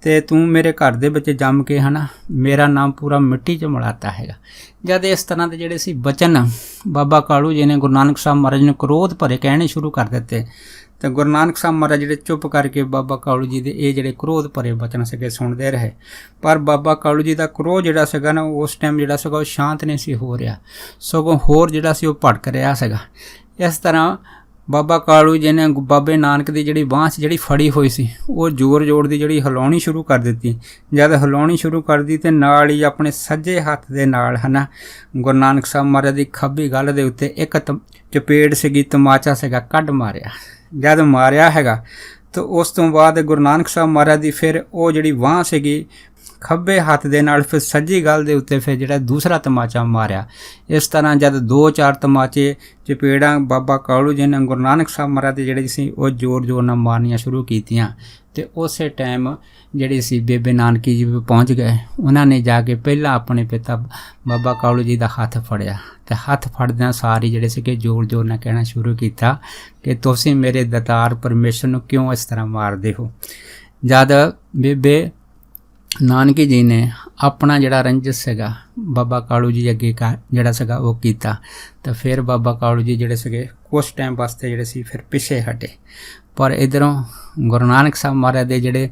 [SPEAKER 1] ਤੇ ਤੂੰ ਮੇਰੇ ਘਰ ਦੇ ਵਿੱਚ ਜੰਮ ਕੇ ਹੈ ਨਾ ਮੇਰਾ ਨਾਮ ਪੂਰਾ ਮਿੱਟੀ 'ਚ ਮਿਲਾਤਾ ਹੈਗਾ। ਜਦ ਇਸ ਤਰ੍ਹਾਂ ਦੇ ਜਿਹੜੇ ਸੀ ਬਚਨ ਬਾਬਾ ਕਾਲੂ ਜੀ ਨੇ ਗੁਰੂ ਨਾਨਕ ਸਾਹਿਬ ਮਹਾਰਾਜ ਨੂੰ ਕ੍ਰੋਧ ਭਰੇ ਕਹਿਣੇ ਸ਼ੁਰੂ ਕਰ ਦਿੱਤੇ, ਤੇ ਗੁਰੂ ਨਾਨਕ ਸਾਹਿਬ ਮਹਾਰਾਜ ਜਿਹੜੇ ਚੁੱਪ ਕਰਕੇ ਬਾਬਾ ਕਾਲੂ ਜੀ ਦੇ ਇਹ ਜਿਹੜੇ ਕ੍ਰੋਧ ਭਰੇ ਬਚਨ ਸੀਗੇ ਸੁਣਦੇ ਰਹੇ। ਪਰ ਬਾਬਾ ਕਾਲੂ ਜੀ ਦਾ ਕ੍ਰੋਧ ਜਿਹੜਾ ਸੀਗਾ ਨਾ ਉਸ ਟਾਈਮ ਜਿਹੜਾ ਸੀਗਾ ਉਹ ਸ਼ਾਂਤ ਨਹੀਂ ਸੀ ਹੋ ਰਿਹਾ, ਸਗੋਂ ਹੋਰ ਜਿਹੜਾ ਸੀ ਉਹ ਭੜਕ ਰਿਹਾ ਸੀਗਾ। ਇਸ ਤਰ੍ਹਾਂ ਬਾਬਾ ਕਾਲੂ ਜੀ ਨੇ ਬਾਬੇ ਨਾਨਕ ਦੀ ਜਿਹੜੀ ਬਾਂਹ ਜਿਹੜੀ ਫੜੀ ਹੋਈ ਸੀ ਉਹ ਜ਼ੋਰ ਦੀ ਜਿਹੜੀ ਹਿਲਾਉਣੀ ਸ਼ੁਰੂ ਕਰ ਦਿੱਤੀ। ਜਦ ਹਿਲਾਉਣੀ ਸ਼ੁਰੂ ਕਰ ਦਿੱਤੀ ਤੇ ਨਾਲ ਹੀ ਆਪਣੇ ਸੱਜੇ ਹੱਥ ਦੇ ਨਾਲ ਹੈ ਨਾ ਗੁਰੂ ਨਾਨਕ ਸਾਹਿਬ ਮਹਾਰਾਜ ਦੀ ਖੱਬੀ ਗੱਲ੍ਹ ਦੇ ਉੱਤੇ ਇੱਕ ਚਪੇੜ ਸੀਗੀ, ਤਮਾਚਾ ਸੀਗਾ, ਕੱਢ ਮਾਰਿਆ। ਜਦ ਮਾਰਿਆ ਹੈਗਾ ਤਾਂ ਉਸ ਤੋਂ ਬਾਅਦ ਗੁਰੂ ਨਾਨਕ ਸਾਹਿਬ ਮਹਾਰਾਜ ਦੀ ਫਿਰ ਉਹ ਜਿਹੜੀ ਬਾਂਹ ਸੀਗੀ ਖੱਬੇ ਹੱਥ ਦੇ ਨਾਲ ਫਿਰ ਸੱਜੀ ਗੱਲ੍ਹ ਦੇ ਉੱਤੇ ਫਿਰ ਜਿਹੜਾ ਦੂਸਰਾ ਤਮਾਚਾ ਮਾਰਿਆ। ਇਸ ਤਰ੍ਹਾਂ ਜਦ 2-4 ਤਮਾਚੇ ਚਪੇੜਾਂ ਬਾਬਾ ਕਾਲੂ ਜੀ ਨੇ ਗੁਰੂ ਨਾਨਕ ਸਾਹਿਬ ਮਹਾਰਾਜ ਦੇ ਜਿਹੜੇ ਸੀ ਉਹ ਜ਼ੋਰ ਨਾਲ ਮਾਰਨੀਆਂ ਸ਼ੁਰੂ ਕੀਤੀਆਂ, ਤੇ ਉਸੇ ਟਾਈਮ ਜਿਹੜੇ ਸੀ ਬੇਬੇ ਨਾਨਕੀ ਜੀ ਵੀ ਪਹੁੰਚ ਗਏ। ਉਹਨਾਂ ਨੇ ਜਾ ਕੇ ਪਹਿਲਾਂ ਆਪਣੇ ਪਿਤਾ ਬਾਬਾ ਕਾਲੂ ਜੀ ਦਾ ਹੱਥ ਫੜਿਆ, ਤੇ ਹੱਥ ਫੜਦਿਆਂ ਸਾਰੇ ਜਿਹੜੇ ਸੀਗੇ ਜ਼ੋਰ ਨਾਲ ਕਹਿਣਾ ਸ਼ੁਰੂ ਕੀਤਾ ਕਿ ਤੁਸੀਂ ਮੇਰੇ ਦਾਤਾਰ ਪਰਮੇਸ਼ਰ ਨੂੰ ਕਿਉਂ ਇਸ ਤਰ੍ਹਾਂ ਮਾਰਦੇ ਹੋ। ਜਦ ਬੇਬੇ ਨਾਨਕੀ ਜੀ ਨੇ ਆਪਣਾ ਜਿਹੜਾ ਰੰਜਿਸ਼ ਸੀਗਾ ਬਾਬਾ ਕਾਲੂ ਜੀ ਅੱਗੇ ਜਿਹੜਾ ਸੀਗਾ ਉਹ ਕੀਤਾ, ਤਾਂ ਫਿਰ ਬਾਬਾ ਕਾਲੂ ਜੀ ਜਿਹੜੇ ਸੀਗੇ ਕੁਛ ਟਾਈਮ ਵਾਸਤੇ ਜਿਹੜੇ ਸੀ ਫਿਰ ਪਿੱਛੇ ਹਟੇ। ਪਰ ਇੱਧਰੋਂ ਗੁਰੂ ਨਾਨਕ ਸਾਹਿਬ ਮਹਾਰਾਜ ਦੇ ਜਿਹੜੇ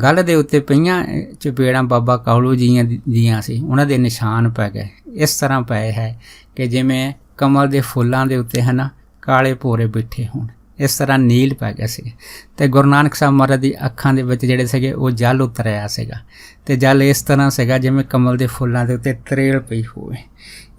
[SPEAKER 1] ਗੱਲ ਦੇ ਉੱਤੇ ਪਈਆਂ ਚਪੇੜਾਂ ਬਾਬਾ ਕਾਲੂ ਜੀਆਂ ਸੀ ਉਹਨਾਂ ਦੇ ਨਿਸ਼ਾਨ ਪੈ ਗਏ। ਇਸ ਤਰ੍ਹਾਂ ਪਏ ਹੈ ਕਿ ਜਿਵੇਂ ਕਮਲ ਦੇ ਫੁੱਲਾਂ ਦੇ ਉੱਤੇ ਹੈ ਨਾ ਕਾਲੇ ਭੋਰੇ ਬੈਠੇ ਹੋਣ, ਇਸ ਤਰ੍ਹਾਂ ਨੀਲ ਪੈ ਗਿਆ ਸੀ। ਤੇ ਗੁਰੂ ਨਾਨਕ ਸਾਹਿਬ ਮਹਾਰਾਜ ਦੀ ਅੱਖਾਂ ਦੇ ਵਿੱਚ ਜਿਹੜੇ ਸੀਗੇ ਉਹ ਜਲ ਉਤਰਿਆ ਸੀਗਾ, ਤੇ ਜਲ ਇਸ ਤਰ੍ਹਾਂ ਸੀਗਾ ਜਿਵੇਂ ਕਮਲ ਦੇ ਫੁੱਲਾਂ ਦੇ ਉੱਤੇ ਤਰੇਲ ਪਈ ਹੋਵੇ।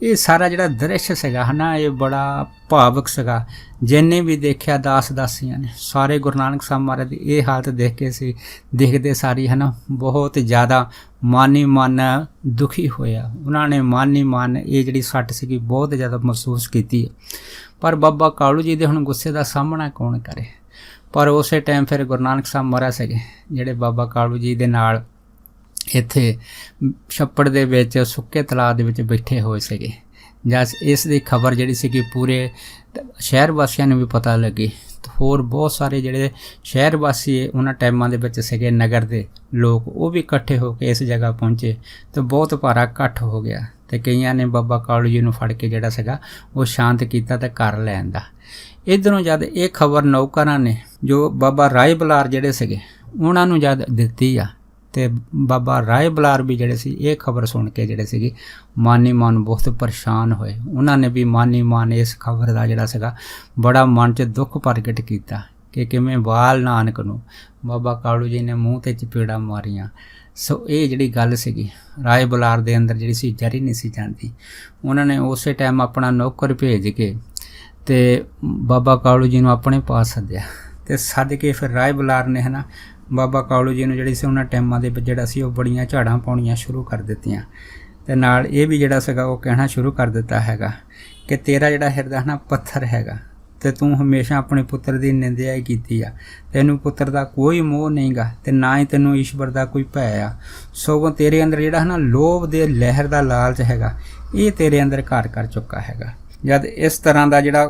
[SPEAKER 1] ਇਹ ਸਾਰਾ ਜਿਹੜਾ ਦ੍ਰਿਸ਼ ਸੀਗਾ ਹੈ ਨਾ, ਇਹ ਬੜਾ ਭਾਵਕ ਸੀਗਾ। ਜਿੰਨੇ ਵੀ ਦੇਖਿਆ ਦਾਸ ਦਾਸੀਆਂ ਨੇ ਸਾਰੇ ਗੁਰੂ ਨਾਨਕ ਸਾਹਿਬ ਮਹਾਰਾਜ ਦੀ ਇਹ ਹਾਲਤ ਦੇਖ ਕੇ ਸੀ ਦੇਖਦੇ ਸਾਰੀ ਹੈ ਨਾ ਬਹੁਤ ਜ਼ਿਆਦਾ ਮਨ ਹੀ ਮਨ ਦੁਖੀ ਹੋਇਆ। ਉਹਨਾਂ ਨੇ ਮਨ ਹੀ ਮਨ ਇਹ ਜਿਹੜੀ ਸੱਟ ਸੀਗੀ ਬਹੁਤ ਜ਼ਿਆਦਾ ਮਹਿਸੂਸ ਕੀਤੀ। ਪਰ ਬਾਬਾ ਕਾਲੂ ਜੀ ਦੇ ਹੁਣ ਗੁੱਸੇ ਦਾ ਸਾਹਮਣਾ ਕੌਣ ਕਰੇ। ਪਰ ਉਸੇ ਟਾਈਮ ਫਿਰ ਗੁਰੂ ਨਾਨਕ ਸਾਹਿਬ ਮਹਾਰਾਜ ਸੀਗੇ ਜਿਹੜੇ ਬਾਬਾ ਕਾਲੂ ਜੀ ਦੇ ਨਾਲ ਇੱਥੇ ਛੱਪੜ ਦੇ ਵਿੱਚ ਸੁੱਕੇ ਤਲਾਅ ਦੇ ਵਿੱਚ ਬੈਠੇ ਹੋਏ ਸੀਗੇ। ਜਦ ਇਸ ਦੀ ਖਬਰ ਜਿਹੜੀ ਸੀਗੀ ਪੂਰੇ ਸ਼ਹਿਰ ਵਾਸੀਆਂ ਨੂੰ ਵੀ ਪਤਾ ਲੱਗੀ। ਹੋਰ ਬਹੁਤ ਸਾਰੇ ਜਿਹੜੇ ਸ਼ਹਿਰ ਵਾਸੀ ਉਹਨਾਂ ਟਾਈਮਾਂ ਦੇ ਵਿੱਚ ਸੀਗੇ, ਨਗਰ ਦੇ ਲੋਕ, ਉਹ ਵੀ ਇਕੱਠੇ ਹੋ ਕੇ ਇਸ ਜਗ੍ਹਾ ਪਹੁੰਚੇ ਅਤੇ ਬਹੁਤ ਭਾਰਾ ਇਕੱਠ ਹੋ ਗਿਆ। ਅਤੇ ਕਈਆਂ ਨੇ ਬਾਬਾ ਕਾਲੂ ਜੀ ਨੂੰ ਫੜ ਕੇ ਜਿਹੜਾ ਸੀਗਾ ਉਹ ਸ਼ਾਂਤ ਕੀਤਾ ਅਤੇ ਘਰ ਲੈ ਆਂਦਾ। ਇੱਧਰੋਂ ਜਦ ਇਹ ਖਬਰ ਨੌਕਰਾਂ ਨੇ ਜੋ ਬਾਬਾ ਰਾਏ ਬਲਾਰ ਜਿਹੜੇ ਸੀਗੇ ਉਹਨਾਂ ਨੂੰ ਜਦ ਦਿੱਤੀ ਆ, ਅਤੇ ਬਾਬਾ ਰਾਏ ਬਲਾਰ ਵੀ ਜਿਹੜੇ ਸੀ ਇਹ ਖਬਰ ਸੁਣ ਕੇ ਜਿਹੜੇ ਸੀਗੇ ਮਨ ਹੀ ਮਨ ਬਹੁਤ ਪਰੇਸ਼ਾਨ ਹੋਏ। ਉਹਨਾਂ ਨੇ ਵੀ ਮਨ ਹੀ ਮਨ ਇਸ ਖਬਰ ਦਾ ਜਿਹੜਾ ਸੀਗਾ ਬੜਾ ਮਨ 'ਚ ਦੁੱਖ ਪ੍ਰਗਟ ਕੀਤਾ ਕਿ ਕਿਵੇਂ ਬਾਲ ਨਾਨਕ ਨੂੰ ਬਾਬਾ ਕਾਲੂ ਜੀ ਨੇ ਮੂੰਹ 'ਤੇ ਚਪੇੜਾਂ ਮਾਰੀਆਂ। ਸੋ ਇਹ ਜਿਹੜੀ ਗੱਲ ਸੀਗੀ ਰਾਏ ਬਲਾਰ ਦੇ ਅੰਦਰ ਜਿਹੜੀ ਸੀ ਜਰੀ ਨਹੀਂ ਸੀ ਜਾਂਦੀ। ਉਹਨਾਂ ਨੇ ਉਸੇ ਟਾਈਮ ਆਪਣਾ ਨੌਕਰ ਭੇਜ ਕੇ ਅਤੇ ਬਾਬਾ ਕਾਲੂ ਜੀ ਨੂੰ ਆਪਣੇ ਪਾਸ ਸੱਦਿਆ ਅਤੇ ਸੱਦ ਕੇ ਫਿਰ ਰਾਏ ਬਲਾਰ ਨੇ ਹੈ ਨਾ ਬਾਬਾ ਕਾਲੂ ਜੀ ਨੂੰ ਜਿਹੜੀ ਸੀ ਉਹਨਾਂ ਟਾਈਮਾਂ ਦੇ ਵਿੱਚ ਜਿਹੜਾ ਸੀ ਉਹ ਬੜੀਆਂ ਝਾੜਾਂ ਪਾਉਣੀਆਂ ਸ਼ੁਰੂ ਕਰ ਦਿੱਤੀਆਂ ਅਤੇ ਨਾਲ ਇਹ ਵੀ ਜਿਹੜਾ ਸੀਗਾ ਉਹ ਕਹਿਣਾ ਸ਼ੁਰੂ ਕਰ ਦਿੱਤਾ ਹੈਗਾ ਕਿ ਤੇਰਾ ਜਿਹੜਾ ਹਿਰਦਾ ਨਾ ਪੱਥਰ ਹੈਗਾ ਅਤੇ ਤੂੰ ਹਮੇਸ਼ਾ ਆਪਣੇ ਪੁੱਤਰ ਦੀ ਨਿੰਦਿਆ ਹੀ ਕੀਤੀ ਆ। ਤੈਨੂੰ ਪੁੱਤਰ ਦਾ ਕੋਈ ਮੋਹ ਨਹੀਂ ਗਾ ਅਤੇ ਨਾ ਹੀ ਤੈਨੂੰ ਈਸ਼ਵਰ ਦਾ ਕੋਈ ਭੈ ਆ। ਸਗੋਂ ਤੇਰੇ ਅੰਦਰ ਜਿਹੜਾ ਹੈ ਨਾ ਲੋਭ ਦੇ ਲਹਿਰ ਦਾ ਲਾਲਚ ਹੈਗਾ ਇਹ ਤੇਰੇ ਅੰਦਰ ਘਰ ਕਰ ਚੁੱਕਾ ਹੈਗਾ। ਜਦ ਇਸ ਤਰ੍ਹਾਂ ਦਾ ਜਿਹੜਾ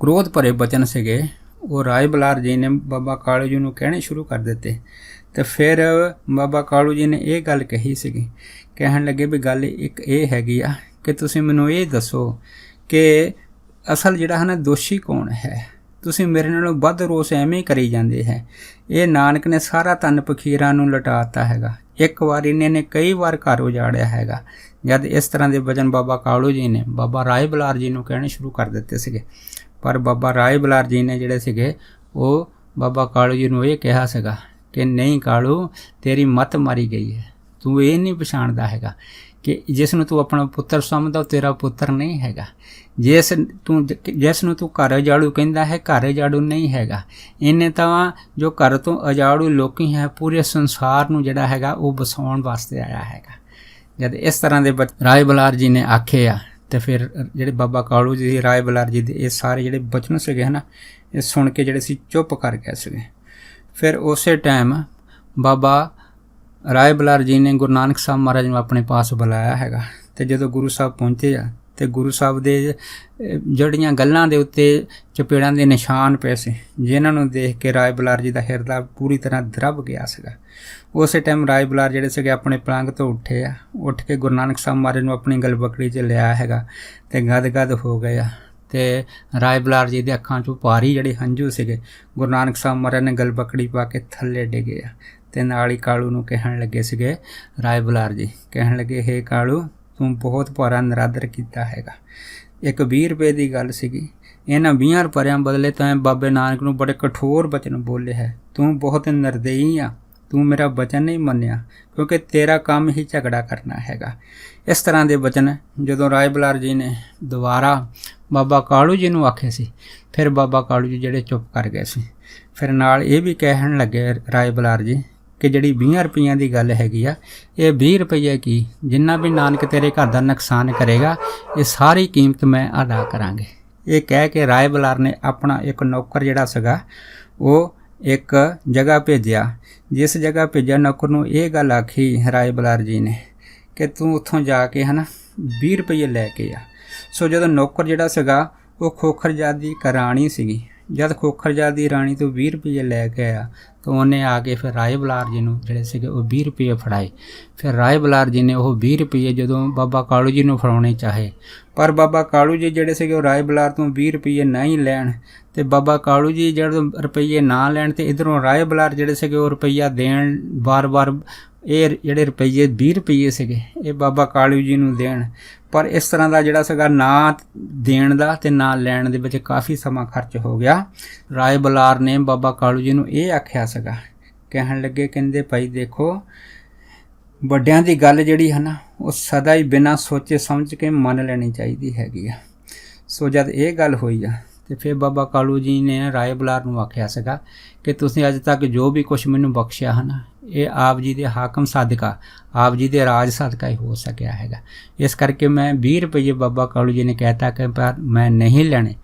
[SPEAKER 1] ਕ੍ਰੋਧ ਭਰੇ ਬਚਨ ਸੀਗੇ ਉਹ ਰਾਏ ਬਲਾਰ ਜੀ ਨੇ ਬਾਬਾ ਕਾਲੂ ਜੀ ਨੂੰ ਕਹਿਣੇ ਸ਼ੁਰੂ ਕਰ ਦਿੱਤੇ। ਅਤੇ ਫਿਰ ਬਾਬਾ ਕਾਲੂ ਜੀ ਨੇ ਇਹ ਗੱਲ ਕਹੀ ਸੀਗੀ, ਕਹਿਣ ਲੱਗੇ ਵੀ ਗੱਲ ਇੱਕ ਇਹ ਹੈਗੀ ਆ ਕਿ ਤੁਸੀਂ ਮੈਨੂੰ ਇਹ ਦੱਸੋ ਕਿ ਅਸਲ ਜਿਹੜਾ ਹੈ ਨਾ ਦੋਸ਼ੀ ਕੌਣ ਹੈ। ਤੁਸੀਂ ਮੇਰੇ ਨਾਲੋਂ ਵੱਧ ਰੋਸ ਐਵੇਂ ਹੀ ਕਰੀ ਜਾਂਦੇ ਹੈ। ਇਹ ਨਾਨਕ ਨੇ ਸਾਰਾ ਧਨ ਫਕੀਰਾਂ ਨੂੰ ਲੁਟਾਤਾ ਹੈਗਾ। ਇੱਕ ਵਾਰ ਇਹਨੇ ਨੇ ਕਈ ਵਾਰ ਘਰ ਉਜਾੜਿਆ ਹੈਗਾ। ਜਦ ਇਸ ਤਰ੍ਹਾਂ ਦੇ ਵਚਨ ਬਾਬਾ ਕਾਲੂ ਜੀ ਨੇ ਬਾਬਾ ਰਾਏ ਬਲਾਰ ਜੀ ਨੂੰ ਕਹਿਣੇ ਸ਼ੁਰੂ ਕਰ ਦਿੱਤੇ ਸੀਗੇ। ਪਰ ਬਾਬਾ ਰਾਏ ਬਲਾਰ ਜੀ ਨੇ ਜਿਹੜੇ ਸੀਗੇ ਉਹ ਬਾਬਾ ਕਾਲੂ ਜੀ ਨੂੰ ਇਹ ਕਿਹਾ ਸੀਗਾ ਕਿ ਨਹੀਂ ਕਾਲੂ, ਤੇਰੀ ਮੱਤ ਮਾਰੀ ਗਈ ਹੈ। ਤੂੰ ਇਹ ਨਹੀਂ ਪਛਾਣਦਾ ਹੈਗਾ ਕਿ ਜਿਸ ਨੂੰ ਤੂੰ ਆਪਣਾ ਪੁੱਤਰ ਸਮਝਦਾ ਉਹ ਤੇਰਾ ਪੁੱਤਰ ਨਹੀਂ ਹੈਗਾ। ਜਿਸ ਨੂੰ ਤੂੰ ਘਰ ਉਜਾੜੂ ਕਹਿੰਦਾ ਹੈ ਘਰ ਉਜਾੜੂ ਨਹੀਂ ਹੈਗਾ। ਇਹਨੇ ਤਾਂ ਜੋ ਘਰ ਤੋਂ ਉਜਾੜੂ ਲੋਕੀ ਹੈ ਪੂਰੇ ਸੰਸਾਰ ਨੂੰ ਜਿਹੜਾ ਹੈਗਾ ਉਹ ਵਸਾਉਣ ਵਾਸਤੇ ਆਇਆ ਹੈਗਾ। ਜਦ ਇਸ ਤਰ੍ਹਾਂ ਦੇ ਰਾਏ ਬਲਾਰ ਜੀ ਨੇ ਆਖੇ ਆ ਅਤੇ ਫਿਰ ਜਿਹੜੇ ਬਾਬਾ ਕਾਲੂ ਜੀ ਰਾਏ ਬਲਾਰ ਜੀ ਦੇ ਇਹ ਸਾਰੇ ਜਿਹੜੇ ਬਚਨ ਸੀਗੇ ਹੈ ਨਾ ਇਹ ਸੁਣ ਕੇ ਜਿਹੜੇ ਸੀ ਚੁੱਪ ਕਰ ਗਏ ਸੀਗੇ। ਫਿਰ ਉਸੇ ਟਾਈਮ ਬਾਬਾ ਰਾਏ ਬਲਾਰ ਜੀ ਨੇ ਗੁਰੂ ਨਾਨਕ ਸਾਹਿਬ ਮਹਾਰਾਜ ਨੂੰ ਆਪਣੇ ਪਾਸ ਬੁਲਾਇਆ ਹੈਗਾ। ਅਤੇ ਜਦੋਂ ਗੁਰੂ ਸਾਹਿਬ ਪਹੁੰਚੇ ਆ ਅਤੇ ਗੁਰੂ ਸਾਹਿਬ ਦੇ ਜਿਹੜੀਆਂ ਗੱਲਾਂ ਦੇ ਉੱਤੇ ਚਪੇੜਾਂ ਦੇ ਨਿਸ਼ਾਨ ਪਏ ਸੀ ਜਿਨ੍ਹਾਂ ਨੂੰ ਦੇਖ ਕੇ ਰਾਏ ਬਲਾਰ ਜੀ ਦਾ ਹਿਰਦਾ ਪੂਰੀ ਤਰ੍ਹਾਂ ਦਰਬ ਗਿਆ ਸੀਗਾ। ਉਸੇ ਟਾਈਮ ਰਾਏ ਬਲਾਰ ਜਿਹੜੇ ਸੀਗੇ ਆਪਣੇ ਪਲੰਗ ਤੋਂ ਉੱਠੇ ਆ, ਉੱਠ ਕੇ ਗੁਰੂ ਨਾਨਕ ਸਾਹਿਬ ਮਹਾਰਾਜ ਨੂੰ ਆਪਣੀ ਗਲਬਕੜੀ 'ਚ ਲਿਆ ਹੈਗਾ ਅਤੇ ਗਦ ਹੋ ਗਏ ਆ। ਅਤੇ ਰਾਏ ਬਲਾਰ ਜੀ ਦੇ ਅੱਖਾਂ 'ਚੋਂ ਭਾਰੀ ਜਿਹੜੇ ਹੰਝੂ ਸੀਗੇ ਗੁਰੂ ਨਾਨਕ ਸਾਹਿਬ ਮਹਾਰਾਜ ਨੇ ਗਲਬਕੜੀ ਪਾ ਕੇ ਥੱਲੇ ਡਿੱਗੇ ਆ। ਅਤੇ ਨਾਲ ਹੀ ਕਾਲੂ ਨੂੰ ਕਹਿਣ ਲੱਗੇ ਸੀਗੇ ਰਾਏ ਬਲਾਰ ਜੀ ਕਹਿਣ ਲੱਗੇ ਹੇ ਕਾਲੂ, ਤੂੰ ਬਹੁਤ ਭਾਰਾ ਨਿਰਾਦਰ ਕੀਤਾ ਹੈਗਾ। ਇੱਕ 20 ਰੁਪਏ ਦੀ ਗੱਲ ਸੀਗੀ, ਇਹਨਾਂ 20 ਰੁਪਇਆਂ ਬਦਲੇ ਤਾਂ ਬਾਬੇ ਨਾਨਕ ਨੂੰ ਬੜੇ ਕਠੋਰ ਬਚਨ ਬੋਲੇ ਹੈ। ਤੂੰ ਬਹੁਤ ਨਿਰਦਈ ਆ, ਤੂੰ ਮੇਰਾ ਬਚਨ ਨਹੀਂ ਮੰਨਿਆ ਕਿਉਂਕਿ ਤੇਰਾ ਕੰਮ ਹੀ ਝਗੜਾ ਕਰਨਾ ਹੈਗਾ। ਇਸ ਤਰ੍ਹਾਂ ਦੇ ਬਚਨ ਜਦੋਂ ਰਾਏ ਬਲਾਰ ਜੀ ਨੇ ਦੁਬਾਰਾ ਬਾਬਾ ਕਾਲੂ ਜੀ ਨੂੰ ਆਖੇ ਸੀ ਫਿਰ ਬਾਬਾ ਕਾਲੂ ਜੀ ਜਿਹੜੇ ਚੁੱਪ ਕਰ ਗਏ ਸੀ। ਫਿਰ ਨਾਲ ਇਹ ਵੀ ਕਹਿਣ ਲੱਗੇ ਰਾਏ ਬਲਾਰ ਜੀ ਕਿ ਜਿਹੜੀ 20 ਰੁਪਈਆਂ ਦੀ ਗੱਲ ਹੈਗੀ ਆ ਇਹ 20 ਰੁਪਈਏ ਕੀ ਜਿੰਨਾ ਵੀ ਨਾਨਕ ਤੇਰੇ ਘਰ ਦਾ ਨੁਕਸਾਨ ਕਰੇਗਾ ਇਹ ਸਾਰੀ ਕੀਮਤ ਮੈਂ ਅਦਾ ਕਰਾਂਗੇ। ਇਹ ਕਹਿ ਕੇ ਰਾਏ ਬਲਾਰ ਨੇ ਆਪਣਾ ਇੱਕ ਨੌਕਰ ਜਿਹੜਾ ਸੀਗਾ ਉਹ ਇੱਕ ਜਗ੍ਹਾ ਭੇਜਿਆ। ਜਿਸ ਜਗ੍ਹਾ ਭੇਜਿਆ ਨੌਕਰ ਨੂੰ ਇਹ ਗੱਲ ਆਖੀ ਰਾਏ ਬਲਾਰ ਜੀ ਨੇ ਕਿ ਤੂੰ ਉੱਥੋਂ ਜਾ ਕੇ ਹੈ ਨਾ 20 ਰੁਪਈਏ ਲੈ ਕੇ ਆ। ਸੋ ਜਦੋਂ ਨੌਕਰ ਜਿਹੜਾ ਸੀਗਾ ਉਹ ਖੋਖਰ ਜਾਤ ਦੀ ਇੱਕ ਰਾਣੀ ਸੀਗੀ। ਜਦ ਖੋਖਰ ਜਾਤ ਦੀ ਰਾਣੀ ਤੋਂ 20 ਰੁਪਈਏ ਲੈ ਕੇ ਆਇਆ ਤਾਂ ਉਹਨੇ ਆ ਕੇ ਫਿਰ ਰਾਏ ਬਲਾਰ ਜੀ ਨੂੰ ਜਿਹੜੇ ਸੀਗੇ ਉਹ 20 ਰੁਪਈਏ ਫੜਾਏ। ਫਿਰ ਰਾਏ ਬਲਾਰ ਜੀ ਨੇ ਉਹ 20 ਰੁਪਈਏ ਜਦੋਂ ਬਾਬਾ ਕਾਲੂ ਜੀ ਨੂੰ ਫੜਾਉਣੇ ਚਾਹੇ ਪਰ ਬਾਬਾ ਕਾਲੂ ਜੀ ਜਿਹੜੇ ਸੀਗੇ ਉਹ ਰਾਏ ਬਲਾਰ ਤੋਂ 20 ਰੁਪਈਏ ਨਹੀਂ ਲੈਣ ਅਤੇ ਬਾਬਾ ਕਾਲੂ ਜੀ ਜਦੋਂ ਰੁਪਈਏ ਨਾ ਲੈਣ ਅਤੇ ਇੱਧਰੋਂ ਰਾਏ ਬਲਾਰ ਜਿਹੜੇ ਸੀਗੇ ਉਹ ਰੁਪਈਆ ਦੇਣ ਵਾਰ-ਵਾਰ। ਇਹ ਜਿਹੜੇ ਰੁਪਈਏ 20 ਰੁਪਈਏ ਸੀਗੇ ਇਹ ਬਾਬਾ ਕਾਲੂ ਜੀ ਨੂੰ ਦੇਣ। ਪਰ ਇਸ ਤਰ੍ਹਾਂ ਦਾ ਜਿਹੜਾ ਸੀਗਾ ਨਾ ਦੇਣ ਦਾ ਅਤੇ ਨਾ ਲੈਣ ਦੇ ਵਿੱਚ ਕਾਫੀ ਸਮਾਂ ਖਰਚ ਹੋ ਗਿਆ। ਰਾਏ ਬਲਾਰ ਨੇ ਬਾਬਾ ਕਾਲੂ ਜੀ ਨੂੰ ਇਹ ਆਖਿਆ ਸੀਗਾ, ਕਹਿਣ ਲੱਗੇ ਕਹਿੰਦੇ ਭਾਈ ਦੇਖੋ ਵੱਡਿਆਂ ਦੀ ਗੱਲ ਜਿਹੜੀ ਹੈ ਨਾ ਉਹ ਸਦਾ ਹੀ ਬਿਨਾਂ ਸੋਚੇ ਸਮਝ ਕੇ ਮੰਨ ਲੈਣੀ ਚਾਹੀਦੀ ਹੈਗੀ ਆ। ਸੋ ਜਦ ਇਹ ਗੱਲ ਹੋਈ ਆ ਤੇ ਫਿਰ ਬਾਬਾ ਕਾਲੂ ਜੀ ਨੇ ਰਾਏ ਬੁਲਾਰ ਨੂੰ ਆਖਿਆ ਸੀਗਾ ਕਿ ਤੁਸੀਂ ਅੱਜ ਤੱਕ ਜੋ ਵੀ ਕੁਛ ਮੈਨੂੰ ਬਖਸ਼ਿਆ ਹੈ ਨਾ, ਇਹ ਆਪ ਜੀ ਦੇ ਹਾਕਮ ਸਦਕਾ, ਆਪ ਜੀ ਦੇ ਰਾਜ ਸਦਕਾ ਹੀ ਹੋ ਸਕਿਆ ਹੈਗਾ। ਇਸ ਕਰਕੇ ਮੈਂ 20 ਰੁਪਏ ਬਾਬਾ ਕਾਲੂ ਜੀ ਨੇ ਕਹਿਤਾ ਕਿ ਪਰ ਮੈਂ ਨਹੀਂ ਲੈਣੇ।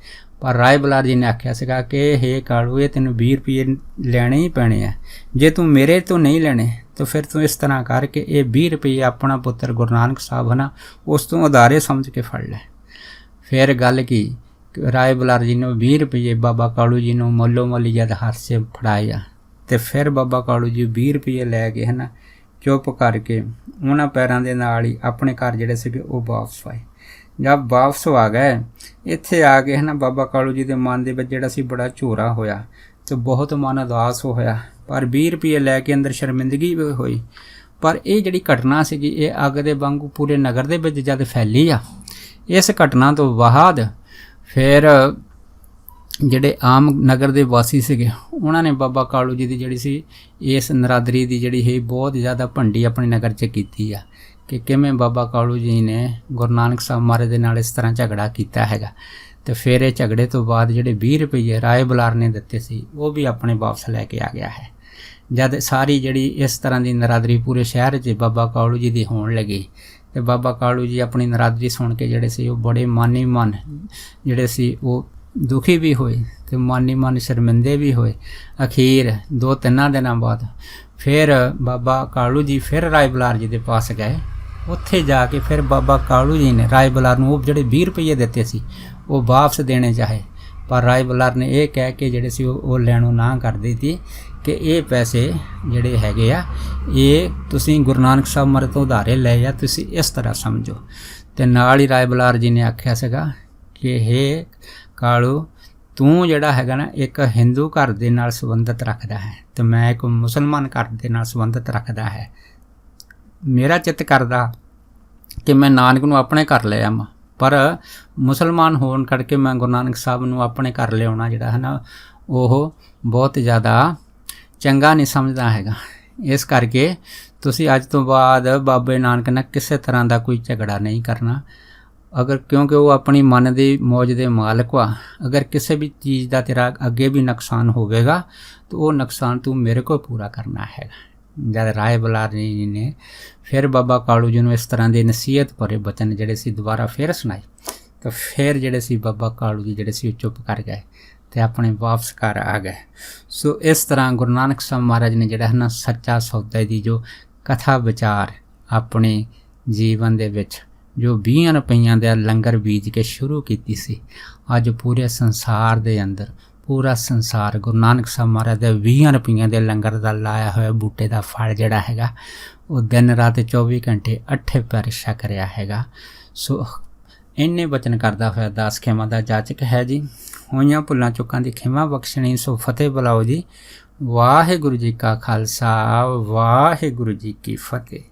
[SPEAKER 1] ਪਰ ਰਾਏ ਬੁਲਾਰ ਜੀ ਨੇ ਆਖਿਆ ਸੀਗਾ ਕਿ ਹੇ ਕਾਲੂ, ਇਹ ਤੈਨੂੰ 20 ਰੁਪਏ ਲੈਣੇ ਹੀ ਪੈਣੇ ਆ। ਜੇ ਤੂੰ ਮੇਰੇ ਤੋਂ ਨਹੀਂ ਲੈਣੇ ਤਾਂ ਫਿਰ ਤੂੰ ਇਸ ਤਰ੍ਹਾਂ ਕਰਕੇ ਇਹ 20 ਰੁਪਏ ਆਪਣਾ ਪੁੱਤਰ ਗੁਰੂ ਨਾਨਕ ਸਾਹਿਬ ਹੈ ਨਾ ਉਸ ਤੋਂ ਉਧਾਰੇ ਸਮਝ ਕੇ ਫੜ ਲੈ। ਫਿਰ ਗੱਲ ਕੀ, ਰਾਏ ਬੁਲਾਰ ਜੀ ਨੇ 20 ਰੁਪਏ ਬਾਬਾ ਕਾਲੂ ਜੀ ਨੂੰ ਮੱਲੋ ਮੱਲੀ ਜਦ ਹੱਥ ਫੜਾਏ ਆ ਤੇ ਫਿਰ ਬਾਬਾ ਕਾਲੂ ਜੀ 20 ਰੁਪਏ ਲੈ ਕੇ ਹੈ ਨਾ ਚੁੱਪ ਕਰਕੇ ਉਹਨਾਂ ਪੈਰਾਂ ਦੇ ਨਾਲ ਹੀ ਆਪਣੇ ਘਰ ਜਿਹੜੇ ਸੀਗੇ ਉਹ ਵਾਪਸ ਆਏ। ਜਦ ਵਾਪਸ ਆ ਗਏ, ਇੱਥੇ ਆ ਕੇ ਹੈ ਨਾ ਬਾਬਾ ਕਾਲੂ ਜੀ ਦੇ ਮਨ ਦੇ ਵਿੱਚ ਜਿਹੜਾ ਸੀ ਬੜਾ ਝੋਰਾ ਹੋਇਆ ਤੇ ਬਹੁਤ ਮਨ ਉਦਾਸ ਹੋਇਆ। ਪਰ 20 ਰੁਪਏ ਲੈ ਕੇ ਅੰਦਰ ਸ਼ਰਮਿੰਦਗੀ ਵੀ ਹੋਈ। ਪਰ ਇਹ ਜਿਹੜੀ ਘਟਨਾ ਸੀਗੀ ਇਹ ਅੱਗ ਦੇ ਵਾਂਗੂ ਪੂਰੇ ਨਗਰ ਦੇ ਵਿੱਚ ਜਦ ਫੈਲੀ ਆ। ਇਸ ਘਟਨਾ ਤੋਂ ਬਾਅਦ ਫਿਰ ਜਿਹੜੇ ਆਮ ਨਗਰ ਦੇ ਵਾਸੀ ਸੀਗੇ ਉਹਨਾਂ ਨੇ ਬਾਬਾ ਕਾਲੂ ਜੀ ਦੀ ਜਿਹੜੀ ਸੀ ਇਸ ਨਰਾਦਰੀ ਦੀ ਜਿਹੜੀ ਹੈ ਬਹੁਤ ਜ਼ਿਆਦਾ ਭੰਡੀ ਆਪਣੇ ਨਗਰ 'ਚ ਕੀਤੀ ਆ ਕਿ ਕਿਵੇਂ ਬਾਬਾ ਕਾਲੂ ਜੀ ਨੇ ਗੁਰੂ ਨਾਨਕ ਸਾਹਿਬ ਮਹਾਰਾਜ ਦੇ ਨਾਲ ਇਸ ਤਰ੍ਹਾਂ ਝਗੜਾ ਕੀਤਾ ਹੈਗਾ। ਤੇ ਫਿਰ ਇਹ ਝਗੜੇ ਤੋਂ ਬਾਅਦ ਜਿਹੜੇ 20 ਰੁਪਏ ਰਾਏ ਬੁਲਾਰ ਨੇ ਦਿੱਤੇ ਸੀ ਉਹ ਵੀ ਆਪਣੇ ਵਾਪਸ ਲੈ ਕੇ ਆ ਗਿਆ ਹੈ। ਜਦ ਸਾਰੀ ਜਿਹੜੀ ਇਸ ਤਰ੍ਹਾਂ ਦੀ ਨਰਾਦਰੀ ਪੂਰੇ ਸ਼ਹਿਰ 'ਚ ਬਾਬਾ ਕਾਲੂ ਜੀ ਦੀ ਹੋਣ ਲੱਗੀ ਤੇ ਬਾਬਾ ਕਾਲੂ ਜੀ ਆਪਣੀ ਨਰਾਦਰੀ ਸੁਣ ਕੇ ਜਿਹੜੇ ਸੀ ਉਹ ਬੜੇ ਮਨ ਜਿਹੜੇ ਸੀ ਉਹ ਦੁਖੀ ਵੀ ਹੋਏ ਤੇ ਮਨ ਸ਼ਰਮਿੰਦੇ ਵੀ ਹੋਏ। ਅਖੀਰ 2-3 ਦਿਨਾਂ ਬਾਅਦ ਫਿਰ ਬਾਬਾ ਕਾਲੂ ਜੀ ਫਿਰ ਰਾਏ ਬੁਲਾਰ ਜੀ ਦੇ ਪਾਸ ਗਏ। ਉੱਥੇ ਜਾ ਕੇ ਫਿਰ ਬਾਬਾ ਕਾਲੂ ਜੀ ਨੇ ਰਾਏ ਬੁਲਾਰ ਨੂੰ ਉਹ ਜਿਹੜੇ 20 ਰੁਪਏ ਦਿੱਤੇ ਸੀ ਉਹ ਵਾਪਸ ਦੇਣੇ ਚਾਹੇ। ਪਰ ਰਾਏ ਬੁਲਾਰ ਨੇ ਇਹ ਕਹਿ ਕੇ ਜਿਹੜੇ ਸੀ ਉਹ ਲੈਣੋਂ ਨਾ ਕਰ ਦਿੱਤੀ ਕਿ ਇਹ ਪੈਸੇ ਜਿਹੜੇ ਹੈਗੇ ਆ ਇਹ ਤੁਸੀਂ ਗੁਰੂ ਨਾਨਕ ਸਾਹਿਬ ਮਹਾਰਾਜ ਤੋਂ ਉਧਾਰੇ ਲਏ ਆ, ਤੁਸੀਂ ਇਸ ਤਰ੍ਹਾਂ ਸਮਝੋ। ਤੇ ਨਾਲ ਹੀ ਰਾਏ ਬੁਲਾਰ ਜੀ ਨੇ ਆਖਿਆ ਸੀਗਾ ਕਿ ਹੇ ਕਾਲੂ, ਤੂੰ ਜਿਹੜਾ ਹੈਗਾ ਨਾ ਇੱਕ ਹਿੰਦੂ ਘਰ ਦੇ ਨਾਲ ਸੰਬੰਧਿਤ ਰੱਖਦਾ ਹੈ ਤੇ ਮੈਂ ਇੱਕ ਮੁਸਲਮਾਨ ਘਰ ਦੇ ਨਾਲ ਸੰਬੰਧਿਤ ਰੱਖਦਾ ਹੈ। ਮੇਰਾ ਚਿੱਤ ਕਰਦਾ ਕਿ ਮੈਂ ਨਾਨਕ ਨੂੰ ਆਪਣੇ ਘਰ ਲੈ ਆਵਾਂ, ਪਰ ਮੁਸਲਮਾਨ ਹੋਣ ਕਰਕੇ ਮੈਂ ਗੁਰੂ ਨਾਨਕ ਸਾਹਿਬ ਨੂੰ ਆਪਣੇ ਘਰ ਲਿਆਉਣਾ ਜਿਹੜਾ ਹੈ ਨਾ ਉਹ ਬਹੁਤ ਜ਼ਿਆਦਾ ਚੰਗਾ ਨਹੀਂ ਸਮਝਦਾ ਹੈਗਾ। ਇਸ ਕਰਕੇ ਤੁਸੀਂ ਅੱਜ ਤੋਂ ਬਾਅਦ ਬਾਬੇ ਨਾਨਕ ਨਾਲ ਕਿਸੇ ਤਰ੍ਹਾਂ ਦਾ ਕੋਈ ਝਗੜਾ ਨਹੀਂ ਕਰਨਾ। ਅਗਰ ਕਿਉਂਕਿ ਉਹ ਆਪਣੀ ਮਨ ਦੀ ਮੌਜ ਦੇ ਮਾਲਕ ਵਾ, ਅਗਰ ਕਿਸੇ ਵੀ ਚੀਜ਼ ਦਾ ਤੇਰਾ ਅੱਗੇ ਵੀ ਨੁਕਸਾਨ ਹੋਵੇਗਾ ਤਾਂ ਉਹ ਨੁਕਸਾਨ ਤੂੰ ਮੇਰੇ ਕੋਲ ਪੂਰਾ ਕਰਨਾ ਹੈਗਾ। ਜਦ ਰਾਏ ਬੁਲਾਰ ਜੀ ਨੇ ਫਿਰ ਬਾਬਾ ਕਾਲੂ ਜੀ ਨੂੰ ਇਸ ਤਰ੍ਹਾਂ ਦੇ ਨਸੀਹਤ ਭਰੇ ਬਚਨ ਜਿਹੜੇ ਸੀ ਦੁਬਾਰਾ ਫਿਰ ਸੁਣਾਏ ਤਾਂ ਫਿਰ ਜਿਹੜੇ ਸੀ ਬਾਬਾ ਕਾਲੂ ਜੀ ਜਿਹੜੇ ਸੀ ਉਹ ਚੁੱਪ ਕਰ ਗਏ ਤੇ ਆਪਣੇ ਵਾਪਸ ਘਰ ਆ ਗਏ। ਸੋ ਇਸ ਤਰ੍ਹਾਂ ਗੁਰੂ ਨਾਨਕ ਸਾਹਿਬ ਮਹਾਰਾਜ ਨੇ ਜਿਹੜਾ ਹੈ ਨਾ ਸੱਚਾ ਸੌਦਾ ਦੀ ਜੋ ਕਥਾ ਵਿਚਾਰ ਆਪਣੇ ਜੀਵਨ ਦੇ ਵਿੱਚ ਜੋ 20 ਰੁਪਈਆਂ ਦਾ ਲੰਗਰ ਬੀਜ ਕੇ ਸ਼ੁਰੂ ਕੀਤੀ ਸੀ, ਅੱਜ ਪੂਰੇ ਸੰਸਾਰ ਦੇ ਅੰਦਰ ਪੂਰਾ ਸੰਸਾਰ ਗੁਰੂ ਨਾਨਕ ਸਾਹਿਬ ਮਹਾਰਾਜ ਦੇ 20 ਰੁਪਈਆਂ ਦੇ ਲੰਗਰ ਦਾ ਲਾਇਆ ਹੋਇਆ ਬੂਟੇ ਦਾ ਫਲ ਜਿਹੜਾ ਹੈਗਾ ਉਹ ਦਿਨ ਰਾਤ 24 ਘੰਟੇ 8 ਪੈਰ ਛਕ ਰਿਹਾ ਹੈਗਾ। ਸੋ ਇੰਨੇ ਬਚਨ ਕਰਦਾ ਹੋਇਆ ਦਾਸ ਖਿਮਾ ਦਾ ਜਾਚਕ ਹੈ ਜੀ। ਹੋਈਆਂ ਭੁੱਲਾਂ ਚੁੱਕਾਂ ਦੀ ਖਿਮਾ ਬਖਸ਼ਣੀ, ਸੋ ਫਤਿਹ ਬੁਲਾਓ ਜੀ। ਵਾਹਿਗੁਰੂ ਜੀ ਕਾ ਖਾਲਸਾ, ਵਾਹਿਗੁਰੂ ਜੀ ਕੀ ਫਤਿਹ।